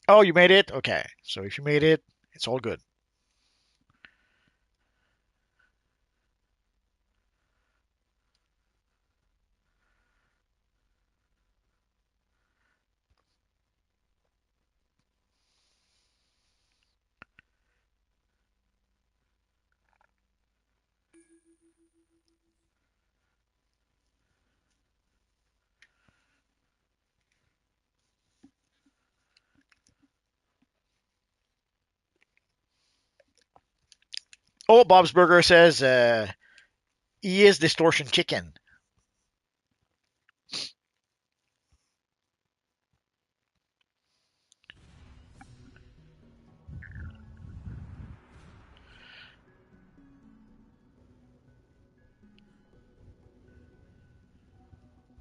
Oh, you made it? Okay. So if you made it, it's all good. Oh, Bob's Burger says he is Distortion Chicken.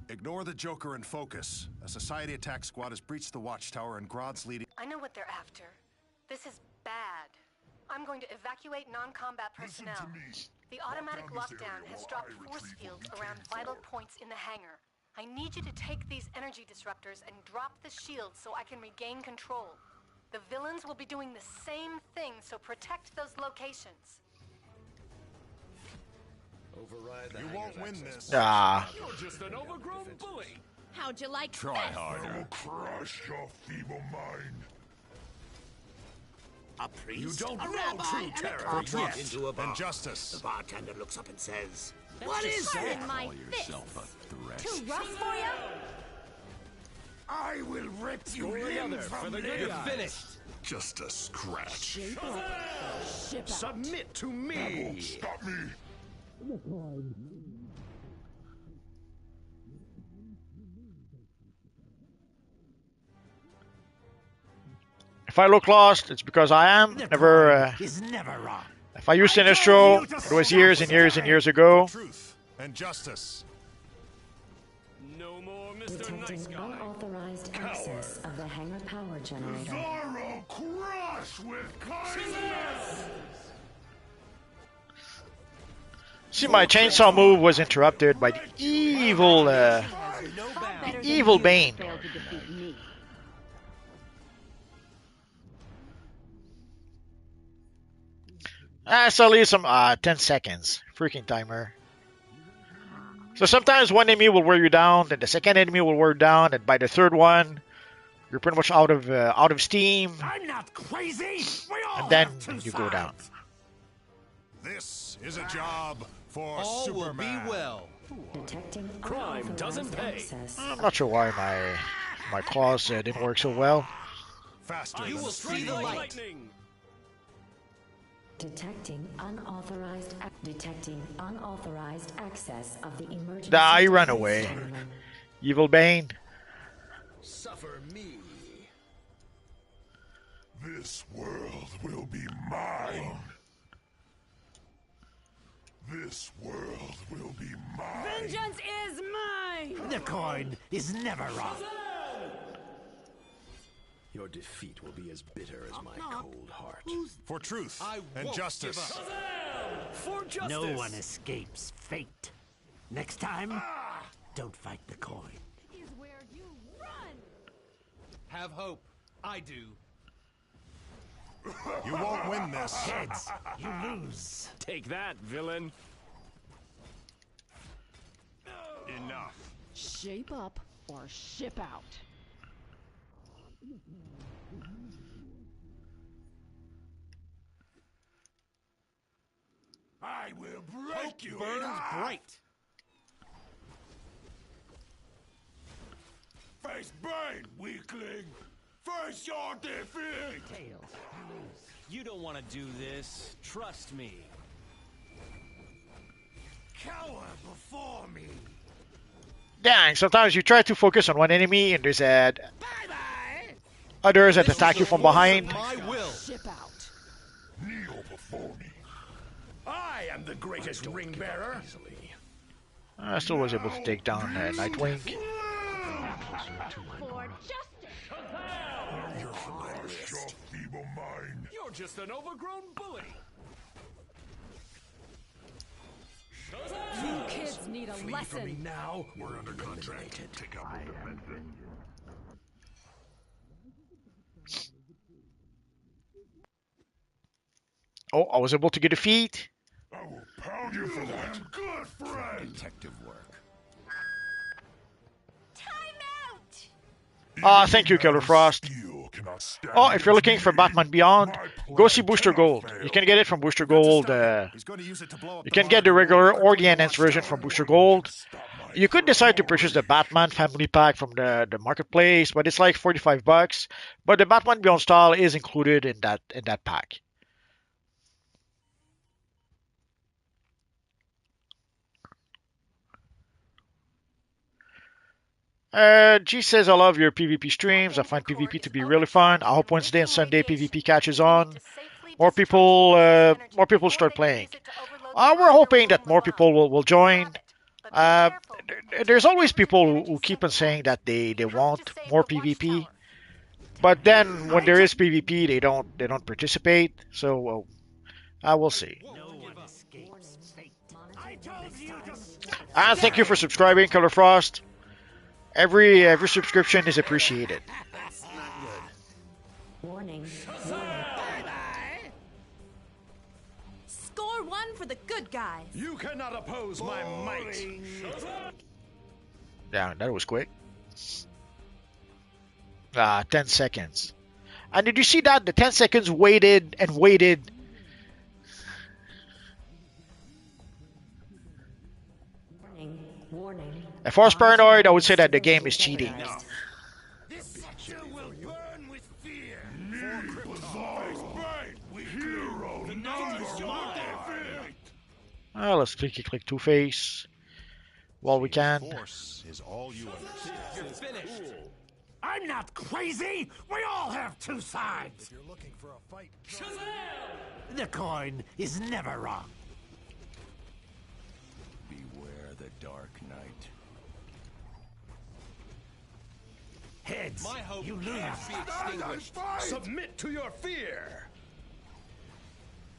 Ignore the Joker and focus. A society attack squad has breached the watchtower and Grodd's leading... I know what they're after. This is bad. I'm going to evacuate non-combat personnel. The automatic lockdown has dropped force fields around vital points in the hangar. I need you to take these energy disruptors and drop the shields so I can regain control. The villains will be doing the same thing, so protect those locations. Override the You won't win this. Ah. You're just an overgrown bully. How'd you like Try this? harder. I will crush your feeble mind. A priest? You don't a know rabbi, true and terror a cop walk yet. into a bar. And justice. The bartender looks up and says, That's "What just is hurting that?" my fists. Too rough for you? I will rip you Score limb another for from the good limb. guys. Finished. Just a scratch. Ship out. Submit to That me. won't stop me. If I look lost, it's because I am. Never. Is never wrong. If I use Sinistro, it was years and years and years ago. Truth and justice. No more Mr. Detecting Nice Guy. unauthorized access of the hangar power generator. Zorro crush with kindness. See, my chainsaw move was interrupted by the evil Bane. So leave some 10 seconds. Freaking timer. So sometimes one enemy will wear you down, then the second enemy will wear you down, and by the third one, you're pretty much out of steam. I'm not crazy. And then you go down. This is a job for All Superman. will be well. Detecting Crime doesn't pay. access. I'm not sure why my claws didn't work so well. Faster You than will see the light. Lightning. Detecting unauthorized access of the emergency. I run defense away. terminal. Evil Bane. Suffer me. This world will be mine. This world will be mine. Vengeance is mine! The coin is never wrong. Your defeat will be as bitter as my cold heart. For truth I and won't justice. give up. For justice. No one escapes fate. Next time, don't fight the coin. Is where you run! Have hope. I do. You won't win this. Heads, you lose. Take that, villain. Enough. Shape up or ship out. I will break you. Burns bright. Face Bane, weakling. Face your defeat. Tails, you lose. You don't want to do this. Trust me. Cower before me. Dang, sometimes you try to focus on one enemy and there's others that attack you from behind. My will. Ship out. Kneel before me. I am the greatest ring bearer. I still was able to take down Nightwing. For justice! Crush your feeble mind. You're just an overgrown bully. You kids need a lesson. Now We're under contract. Take out the defensive. Oh, I was able to get a feat. I will pound you for that. Good friend. detective work. Thank you, Killer Frost. Steel cannot stand Oh, if you're looking against for me. Batman Beyond, My go see plan Booster cannot Gold. fail. You can get it from Booster Gold. He's going to use it to blow up You the can get the barn. regular or the enhanced version from Booster Gold. You could decide to purchase the Batman Family Pack from the marketplace, but it's like $45. But the Batman Beyond style is included in that pack. G says, I love your PvP streams. I find PvP to be really fun. I hope Wednesday and Sunday PvP catches on. More people start playing. We're hoping that more people will join. There's always people who keep on saying that they want more PvP, but then when there is PvP, they don't participate. So we'll see. No one escapes fate. And thank you for subscribing, Color Frost. Every subscription is appreciated. Warning. Score one for the good guys. You cannot oppose my might. Yeah, that was quick. 10 seconds. And did you see that? The 10 seconds waited and waited. Warning. If I was paranoid, I would say that the game is cheating. This sector will burn with fear. Hero number one. Let's click Two-Face while we can. Force is all you understand. You're finished. I'm not crazy. We all have two sides. If you're looking for a fight, The coin is never wrong. Beware the Dark Knight. Heads, My hope you lose. can't be extinguished. Submit to your fear.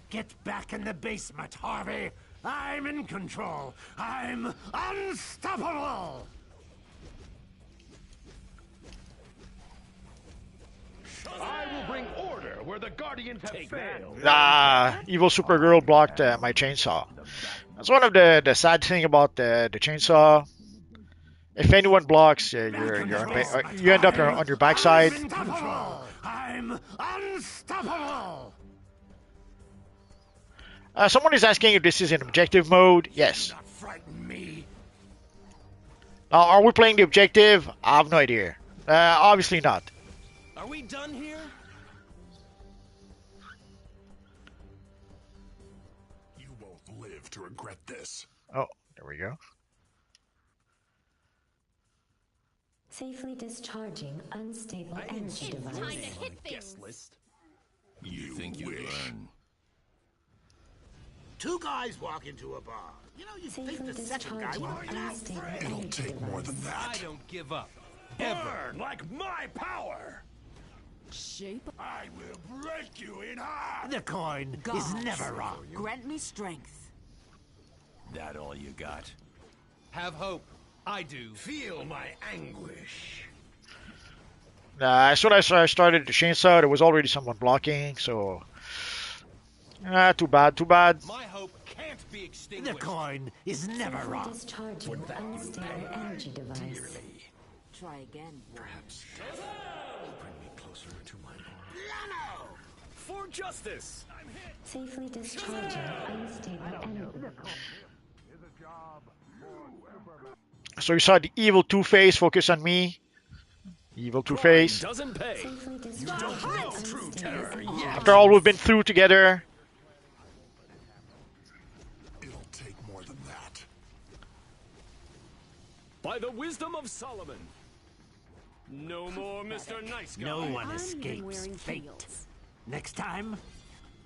Get back in the basement, Harvey. I'm in control. I'm unstoppable. I will bring order where the Guardians have failed. Evil Supergirl blocked my chainsaw. That's one of the sad thing about the chainsaw. If anyone blocks, you end up on your backside. I'm unstoppable. Someone is asking if this is in objective mode. Yes. Are we playing the objective? I have no idea. Obviously not. Are we done here? You won't live to regret this. Oh, there we go. Safely discharging unstable energy device. Time to hit things. Guest list. You think you learn? Two guys walk into a bar. You know, you think the second guy would react. It'll take more than that. I don't give up. Burn like my power. Shape. I will break you in half. The coin is never wrong. Grant me strength. That all you got? Have hope. I do. Feel my anguish. As soon as I started the chainsaw, there was already someone blocking, so... too bad, too bad. My hope can't be extinguished. The coin is never wrong. Discharging unstable energy device. Try again. Perhaps. Bring me closer to my arm. For justice. Safely discharging unstable energy. So you saw the evil Two-Face focus on me. Evil Two-Face. Doesn't pay. Safely discharging unstable energy. After all we've been through together. It'll take more than that. By the wisdom of Solomon. No more Mr. Nice Guy. No one I'm escapes wearing fate. heels. Next time,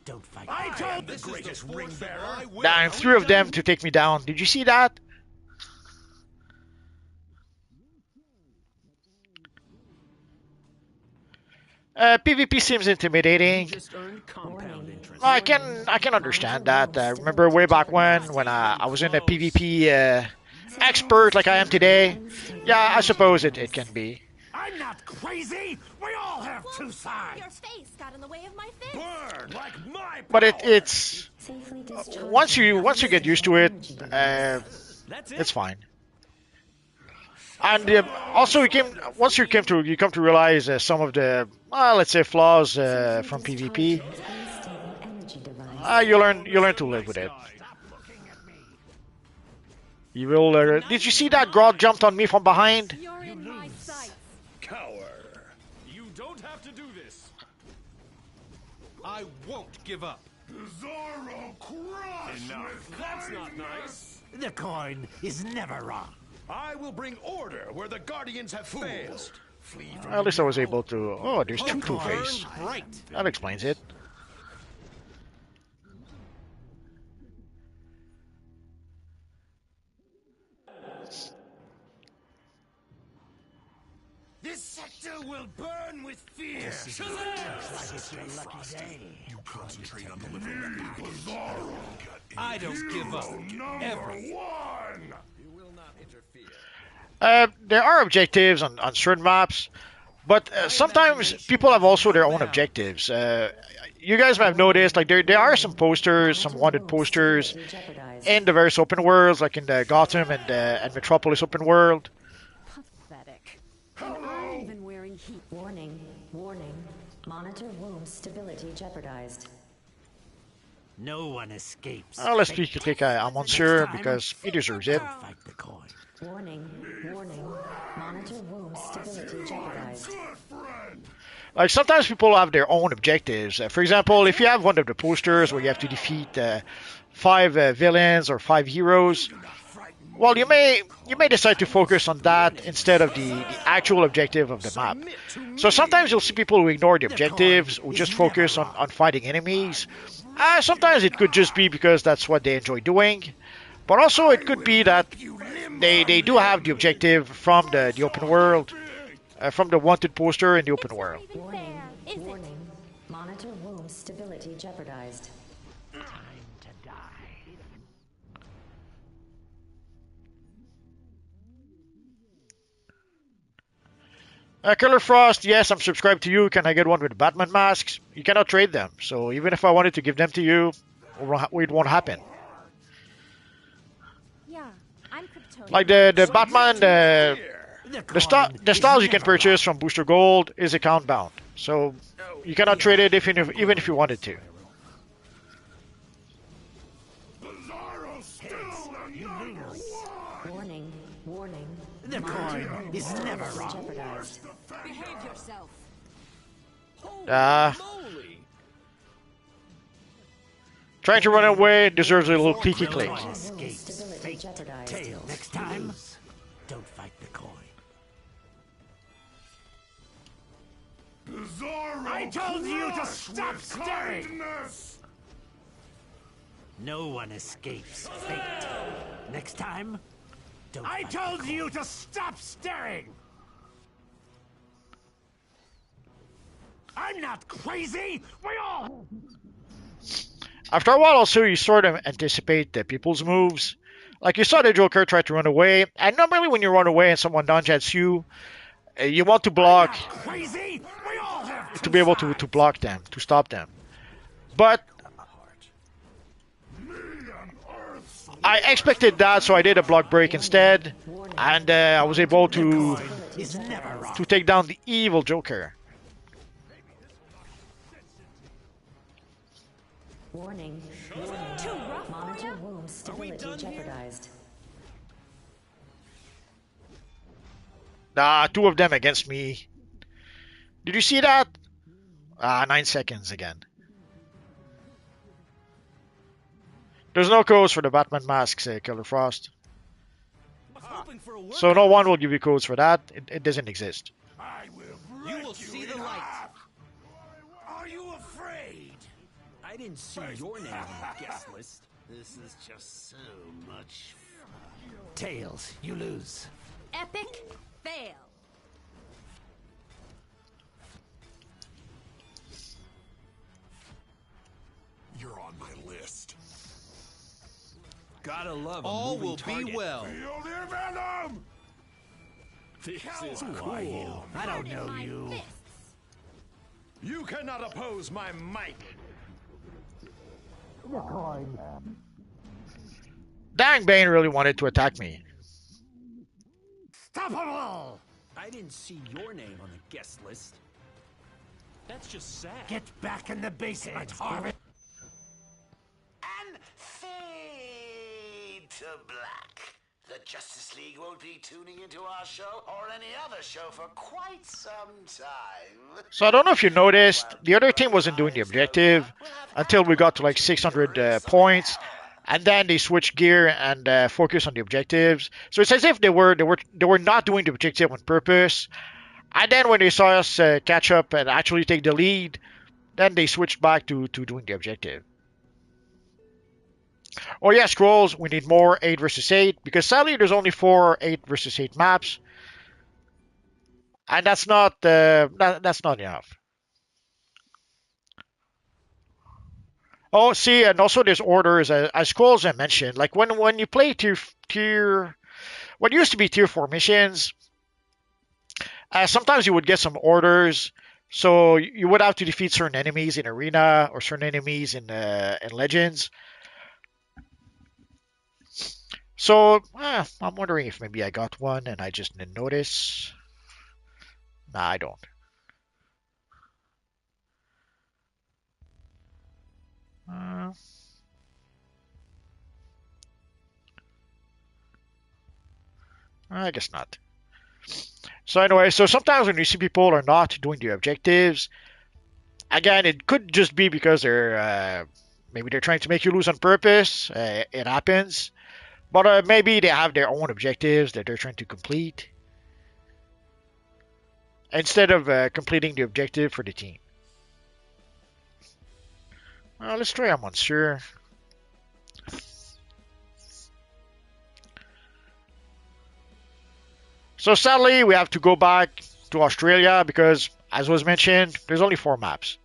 don't fight. I told the This is the greatest force ring of bearer. my will. Damn, three of them to take me down. Did you see that? PvP seems intimidating. Just earned compound interest. I can understand that. Remember way back when I was in a PvP expert like I am today. Yeah, I suppose it can be. I'm not crazy. We all have two sides. Your face got in the way of my fist. Burn like my power. But it's Safely discharging once you get used to it, That's it. it's fine. And also, once you come to realize some of the let's say flaws from PvP. unstable energy device. You learn to live with it. You will. Did you see that Grodd jumped on me from behind? You're in my sights. Cower. You don't have to do this. I won't give up. Zorro crush! Enough. That's not nice. The coin is never wrong. I will bring order where the Guardians have failed. Flee from At least I was able to. Oh, there's two Two-Face. Right. That explains it. This sector will burn with fear. It's your lucky day. You concentrate on delivering that package. I don't give up. Ever. One! You will not interfere. There are objectives on certain maps, but sometimes people have also their own objectives. You guys might have noticed, like there are some posters, some wanted posters in the various open worlds, like in the Gotham and Metropolis open world. Pathetic. And I'm even wearing heat. Warning, warning. Monitor womb stability jeopardized. No one escapes. Let's click on Monsieur because he deserves it. Fight the coin. Warning, warning. Monitor womb stability jeopardized. Like sometimes people have their own objectives. For example, if you have one of the posters where you have to defeat 5 villains or 5 heroes, well, you may decide to focus on that instead of the actual objective of the map. So sometimes you'll see people who ignore the objectives, who just focus on fighting enemies. Sometimes it could just be because that's what they enjoy doing, but also it could be that they do have the objective from the open world, from the wanted poster in the open world. Warning, warning. Monitor womb stability jeopardized. Time to die. Killer Frost, yes, I'm subscribed to you. Can I get one with Batman masks? You cannot trade them. So even if I wanted to give them to you, it won't happen. Yeah, I'm Kryptonian. Like the Batman, the styles you can purchase from Booster Gold is account bound. So you cannot trade it even if you wanted to. Warning, warning. The coin is never wrong. Jeopardized. Behave yourself. Trying to run away deserves a little clicky click. Stability jeopardized. Tails. Next time, don't fight the coin. I told you to stop staring! No one escapes fate. Next time, don't I told you to stop staring! I'm not crazy! We all... After a while, also, you sort of anticipate the people's moves. Like you saw the Joker try to run away, and normally when you run away and someone dodges you, you want to block to be able to block them, to stop them. But I expected that, so I did a block break instead, and I was able to take down the evil Joker. Warning, warning. Monitor womb stability jeopardized. Two of them against me. Did you see that? 9 seconds again. There's no codes for the Batman masks, Killer Frost. So no one will give you codes for that. It doesn't exist. You will see the light. Are you afraid? I didn't see your name on the guest list. This is just so much fun. Tails, you lose. Epic fail. You're on my list. Gotta love all will be well. Feel the venom! This is Who are you? I don't know you. You cannot oppose my might. Dang, Bane really wanted to attack me. Stoppable! I didn't see your name on the guest list. That's just sad. Get back in the basement, Harvey. And fade to black. The Justice League won't be tuning into our show or any other show for quite some time. So I don't know if you noticed, the other team wasn't doing the objective until we got to like 600 points, and then they switched gear and focused on the objectives. So it's as if they were not doing the objective on purpose. And then when they saw us catch up and actually take the lead, then they switched back to doing the objective. Oh yeah, Scrolls, we need more 8 versus 8, because sadly there's only 4 8 versus 8 maps. And that's not enough. Oh, see, and also there's orders, as Scrolls I mentioned, like when you play what used to be tier 4 missions, sometimes you would get some orders, so you would have to defeat certain enemies in Arena or certain enemies in Legends. So, I'm wondering if maybe I got one and I just didn't notice. Nah, I don't. I guess not. So anyway, so sometimes when you see people are not doing the objectives, again, it could just be because maybe they're trying to make you lose on purpose. It happens. But maybe they have their own objectives that they're trying to complete instead of completing the objective for the team. Well, let's try a Monsieur. So sadly, we have to go back to Australia because, as was mentioned, there's only 4 maps.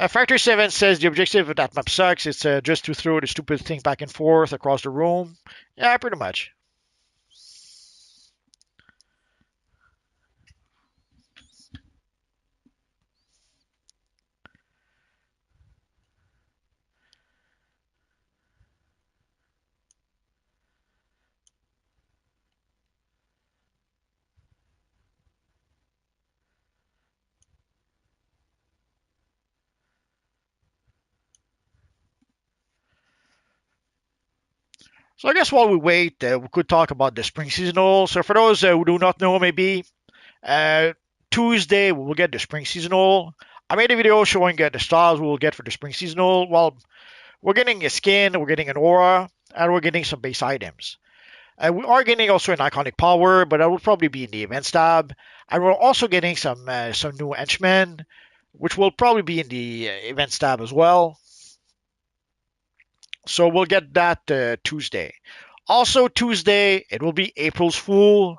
Factor 7 says the objective of that map sucks. It's just to throw the stupid thing back and forth across the room. Yeah, pretty much. So I guess while we wait, we could talk about the spring seasonal. So for those who do not know, maybe uh, Tuesday we will get the spring seasonal. I made a video showing the styles we will get for the spring seasonal. Well, we're getting a skin, we're getting an aura, and we're getting some base items. We are getting also an iconic power, but that will probably be in the events tab. And we're also getting some new henchmen, which will probably be in the events tab as well. So we'll get that Tuesday. Also Tuesday, it will be April's Fool.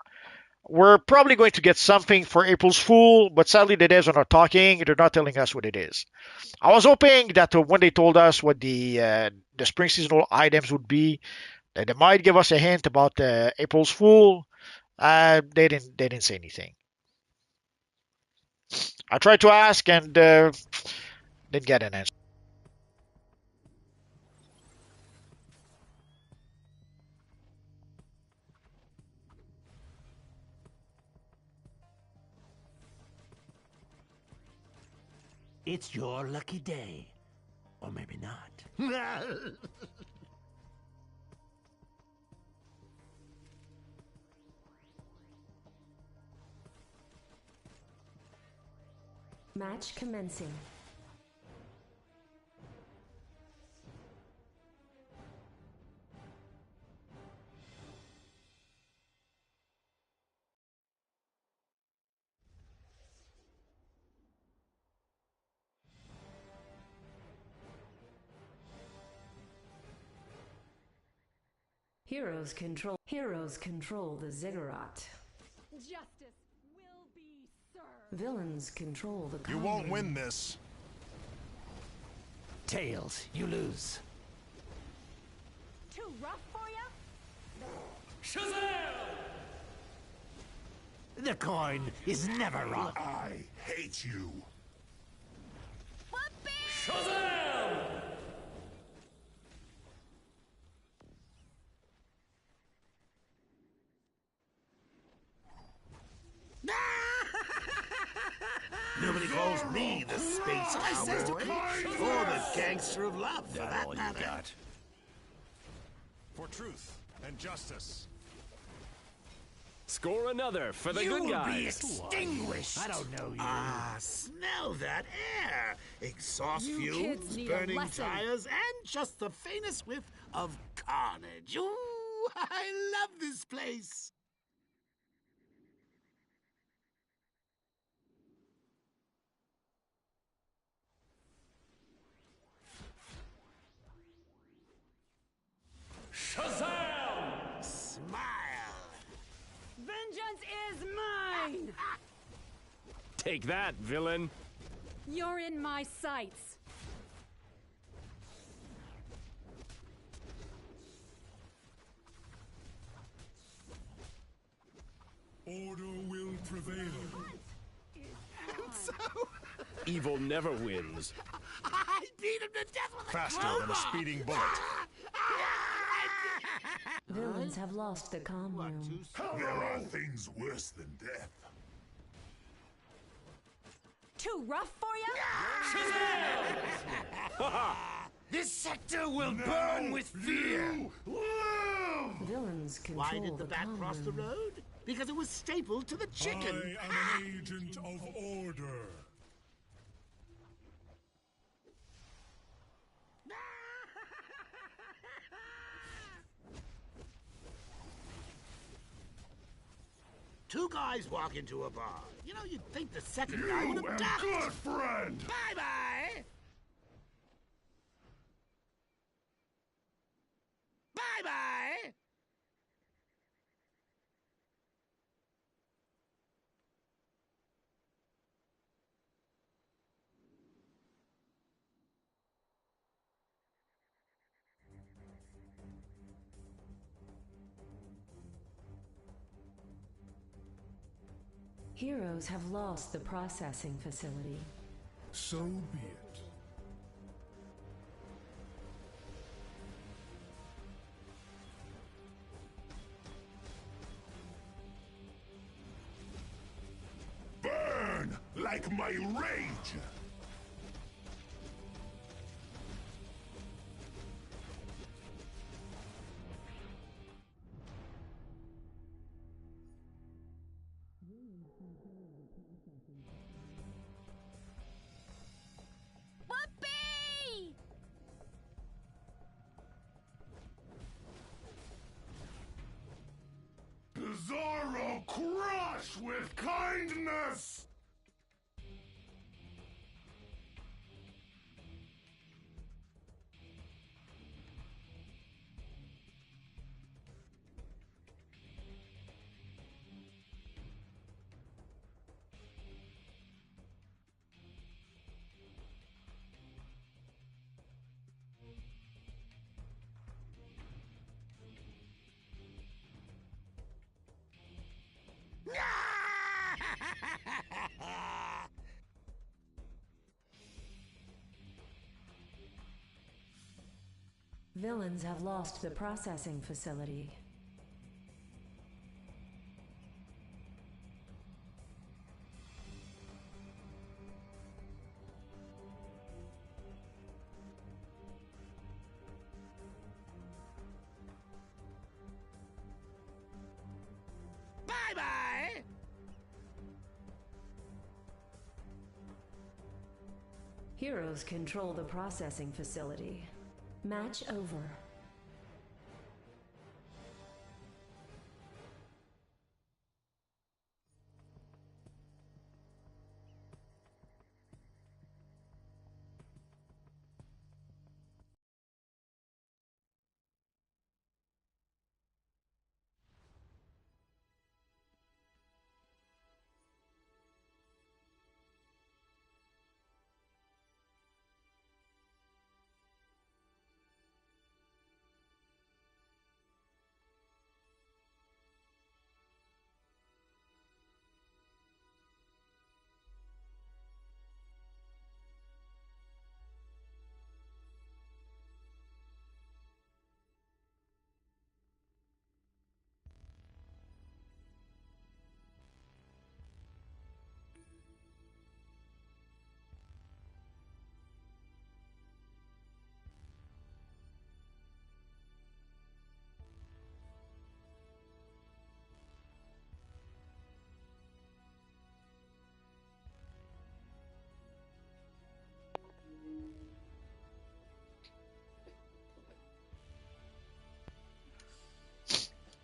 We're probably going to get something for April's Fool, but sadly the devs are not talking. They're not telling us what it is. I was hoping that when they told us what the spring seasonal items would be, that they might give us a hint about April's Fool. They didn't say anything. I tried to ask and didn't get an answer. It's your lucky day. Or maybe not. Match commencing. Heroes control the ziggurat. Justice will be served. Villains control the You won't win this. Tails, you lose. Too rough for ya? Shazam! The coin is never wrong. I hate you. Shazam! Nobody calls me the space cowboy or the gangster of love, for that all matter. you got. For truth and justice. Score another for the You good will be guys. extinguished. I don't know you. Ah, smell that air. Exhaust You fumes, kids need a burning lesson. tires, and just the faintest whiff of carnage. Ooh, I love this place. Shazam! Smile. Vengeance is mine! Take that, villain. You're in my sights. Order will prevail. So, Evil never wins. I beat him to death with a Faster crowbar. than a speeding bullet. Villains have lost the comm room. There are things worse than death. Too rough for ya? This sector will burn with fear. Villains control Why did the bat comm cross the room. road? Because it was stapled to the chicken. I am an agent of order. Two guys walk into a bar. You know, you'd think the second guy would You have am ducked. good, friend. Bye-bye. Bye-bye. Heroes have lost the processing facility. So be it. Burn like my rage! Whoopee! Bizarro crush with kindness! Villains have lost the processing facility. Bye-bye! Heroes control the processing facility. Match over.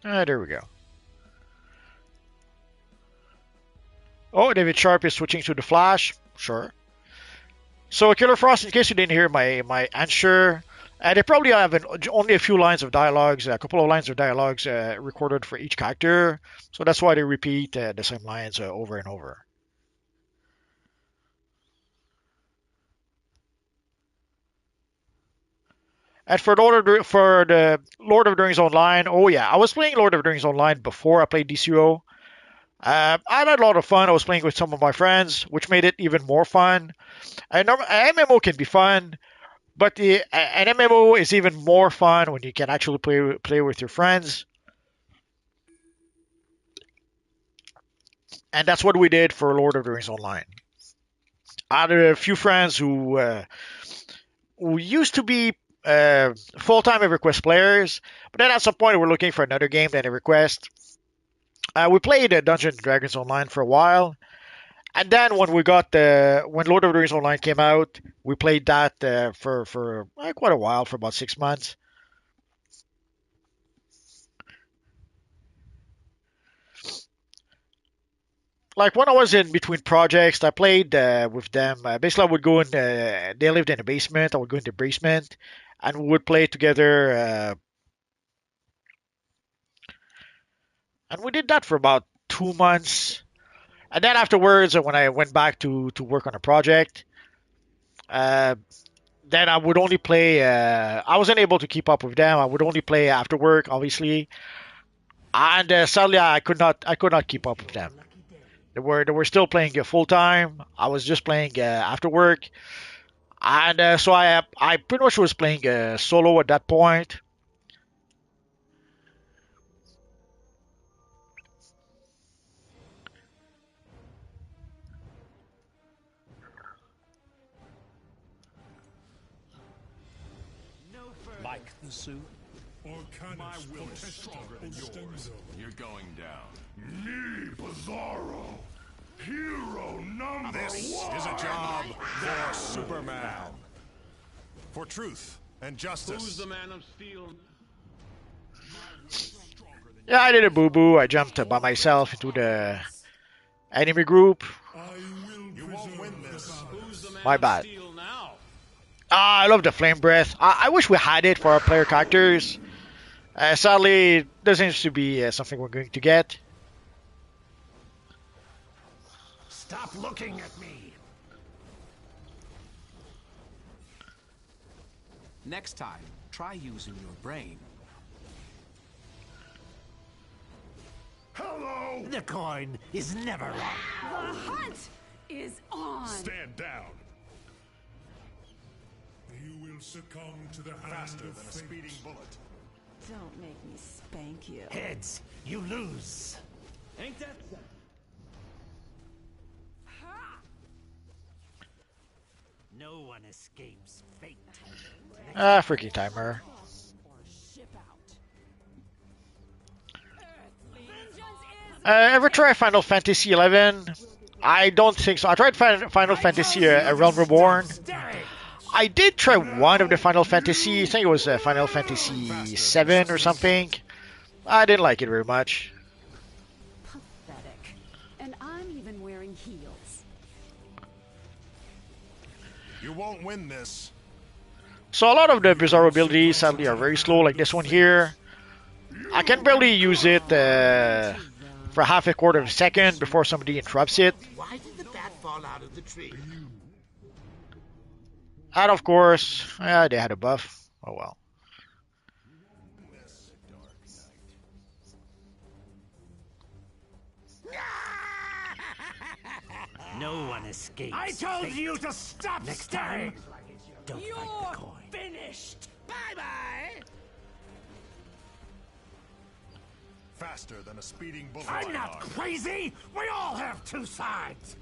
There we go. Oh, David Sharp is switching to the Flash. Sure. So, Killer Frost, in case you didn't hear my answer, they probably have only a few lines of dialogues, a couple of lines of dialogues recorded for each character. So that's why they repeat the same lines over and over. And for the Lord of the Rings Online, oh yeah, I was playing Lord of the Rings Online before I played DCUO. I had a lot of fun. I was playing with some of my friends, which made it even more fun. An MMO can be fun, but an MMO is even more fun when you can actually play with your friends. And that's what we did for Lord of the Rings Online. I had a few friends who used to be full-time EverQuest players, but then at some point we were looking for another game than EverQuest. We played Dungeons and Dragons Online for a while, and then when Lord of the Rings Online came out, we played that for quite a while, for about 6 months. Like when I was in between projects, I played with them. Basically, I would go in. They lived in a basement. I would go in the basement, and we would play together. And we did that for about 2 months. And then afterwards, when I went back to work on a project, uh, then I would only play. I wasn't able to keep up with them. I would only play after work, obviously, and sadly, I could not keep up with them. They were still playing full time. I was just playing after work, and so I pretty much was playing solo at that point. Like the suit? My will is stronger than yours. You're going down. Me, Bizarro, hero number This one. is a job for Superman. For truth and justice. Who's the Man of Steel? Yeah, I did a boo-boo. I jumped by myself into the enemy group. You won't win this. Who's the Man My of bad. Steel now? I love the flame breath. I wish we had it for our player characters. Sadly, it doesn't seem to be something we're going to get. Stop looking at me. Next time, try using your brain. Hello. The coin is never wrong. The hunt is on. Stand down. You will succumb to the hand Faster of than a fate. speeding bullet. Don't make me spank you. Heads, you lose. Ain't that so? No one escapes fate. Freaking timer. Ever try Final Fantasy 11? I don't think so. I tried Final Fantasy Realm Reborn. I did try one of the Final Fantasy. I think it was Final Fantasy 7 or something. I didn't like it very much. Pathetic. And I'm even wearing heels. You won't win this. So a lot of the Bizarro abilities sadly are very slow, like this one here. I can barely use it for half a quarter of a second before somebody interrupts it. Why did the bat fall out of the tree? And of course, they had a buff. Oh well. No one escapes. I told you to stop. Next time, don't fight the coin. Finished. Bye-bye. Faster than a speeding bullet. I'm not crazy. We all have two sides.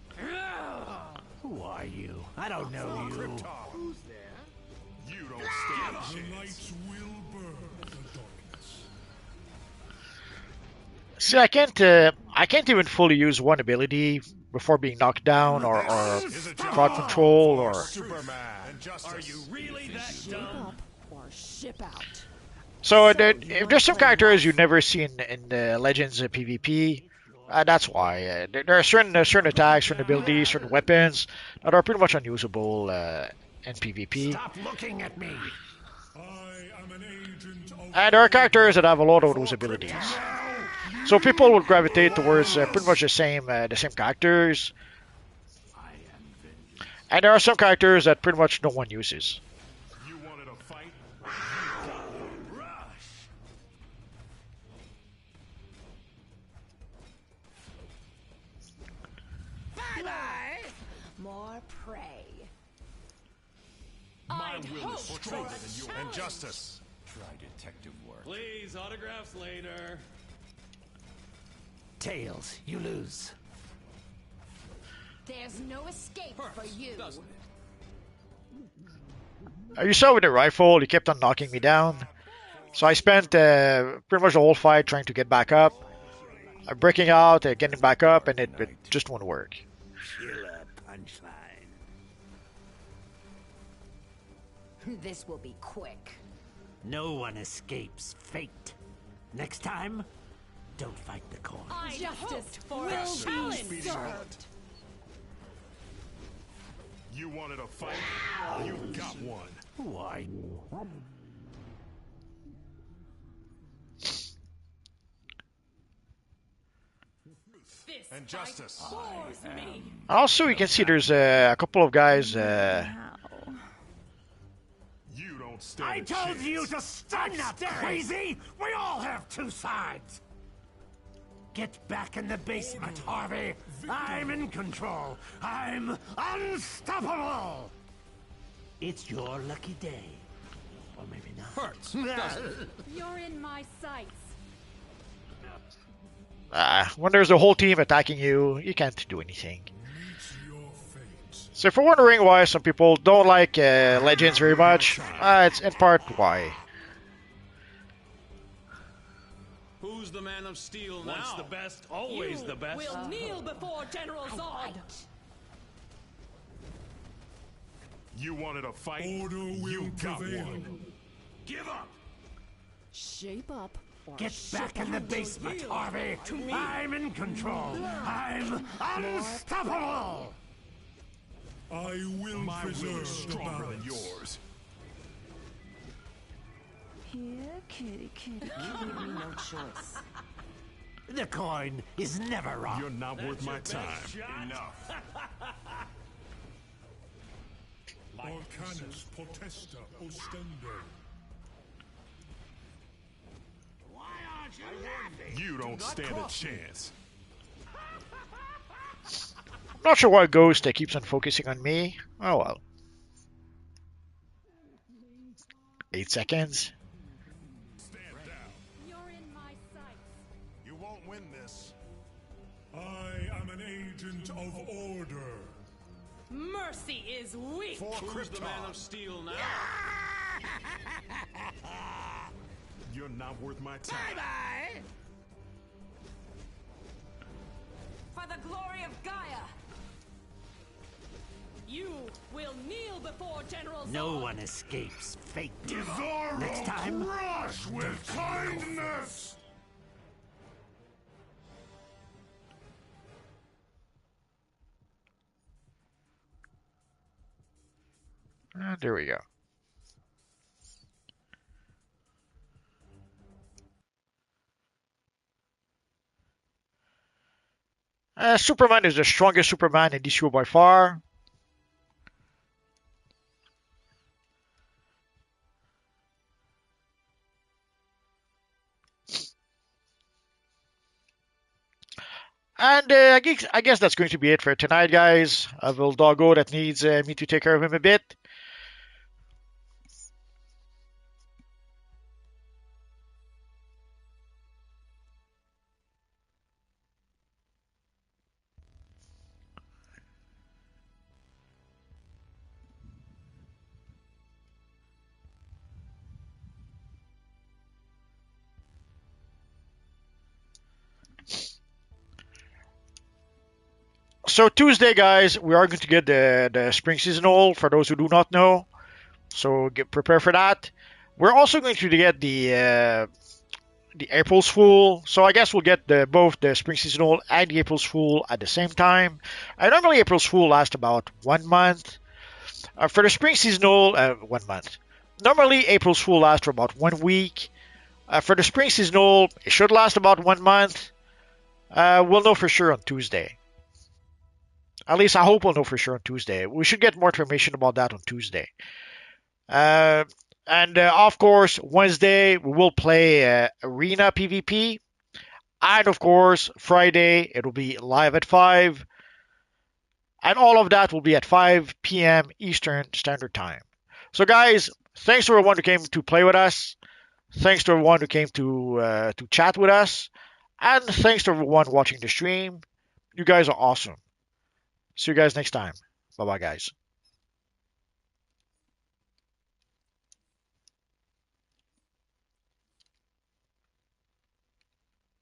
Who are you? I don't know you. Who's there? You don't stand a The chance. lights will burn the darkness. See, I can't even fully use one ability before being knocked down or crowd control or. Superman and justice. Are you really that dumb? Up or ship out. So if there's some characters you never see in the Legends PvP, that's why. There are certain attacks, certain abilities, certain weapons that are pretty much unusable in PvP. Stop looking at me. I am an agent of And there are characters that have a lot of those abilities. So people would gravitate towards pretty much the same characters. And there are some characters that pretty much no one uses. You wanted a fight? Bye-bye. More prey. My will is stronger than yours. And justice. Try detective work. Please, autographs later. Tails, you lose. There's no escape for you. Doesn't it? You saw with the rifle, he kept on knocking me down. So I spent pretty much the whole fight trying to get back up. Breaking out, getting back up, and it just won't work. Killer punchline. This will be quick. No one escapes fate. Next time, don't fight the coin. Justice for Faster a than a challenge speeding bullet. served. You wanted a fight? You got one. Who are you? And justice. Also, you can see there's a couple of guys. You don't stand I a told chance. you to stop. I'm not crazy. We all have two sides. Get back in the basement, Harvey. I'm in control. I'm unstoppable. It's your lucky day. Or maybe not. Hurts, doesn't it? You're in my sights. When there's a whole team attacking you, you can't do anything. So if you're wondering why some people don't like Legends very much, it's in part why. Who's the man of steel now? Once the best, always the best. Will kneel before General Zod. You wanted a fight? You got one. Give up! Shape up. Or Get back in the basement, Harvey. I'm in control. I'm unstoppable. I will My will is preserve the stronger than balance. yours. Here, kitty, kitty, You leave me no choice. The coin is never wrong. You're not worth my time. Enough. Orcanus potesta ostende. Why aren't you laughing? You don't stand a chance. Not sure why Ghost keeps on focusing on me. Oh well. 8 seconds. Stand down. You're in my sights. You won't win this. I am an agent of order. Mercy is weak. Who's the man of steel now? You're not worth my time. Bye-bye. For the glory of Gaia. You will kneel before General Zod. No one escapes fate. Bizarro Next time, crush with kindness. There we go. Superman is the strongest Superman in DCUO by far. And I guess that's going to be it for tonight, guys. I have a little doggo that needs me to take care of him a bit. So Tuesday, guys, we are going to get the spring seasonal for those who do not know. So prepare for that. We're also going to get the April's Fool. So I guess we'll get both the spring seasonal and the April's Fool at the same time. Normally April's Fool lasts about 1 month. For the spring seasonal, 1 month. Normally April's Fool lasts for about 1 week. For the spring seasonal, it should last about 1 month. We'll know for sure on Tuesday. At least I hope we'll know for sure on Tuesday. We should get more information about that on Tuesday. And of course, Wednesday we will play Arena PvP. And of course, Friday it will be live at 5. And all of that will be at 5 p.m. Eastern Standard Time. So guys, thanks to everyone who came to play with us. Thanks to everyone who came to chat with us. And thanks to everyone watching the stream. You guys are awesome. See you guys next time. Bye-bye, guys.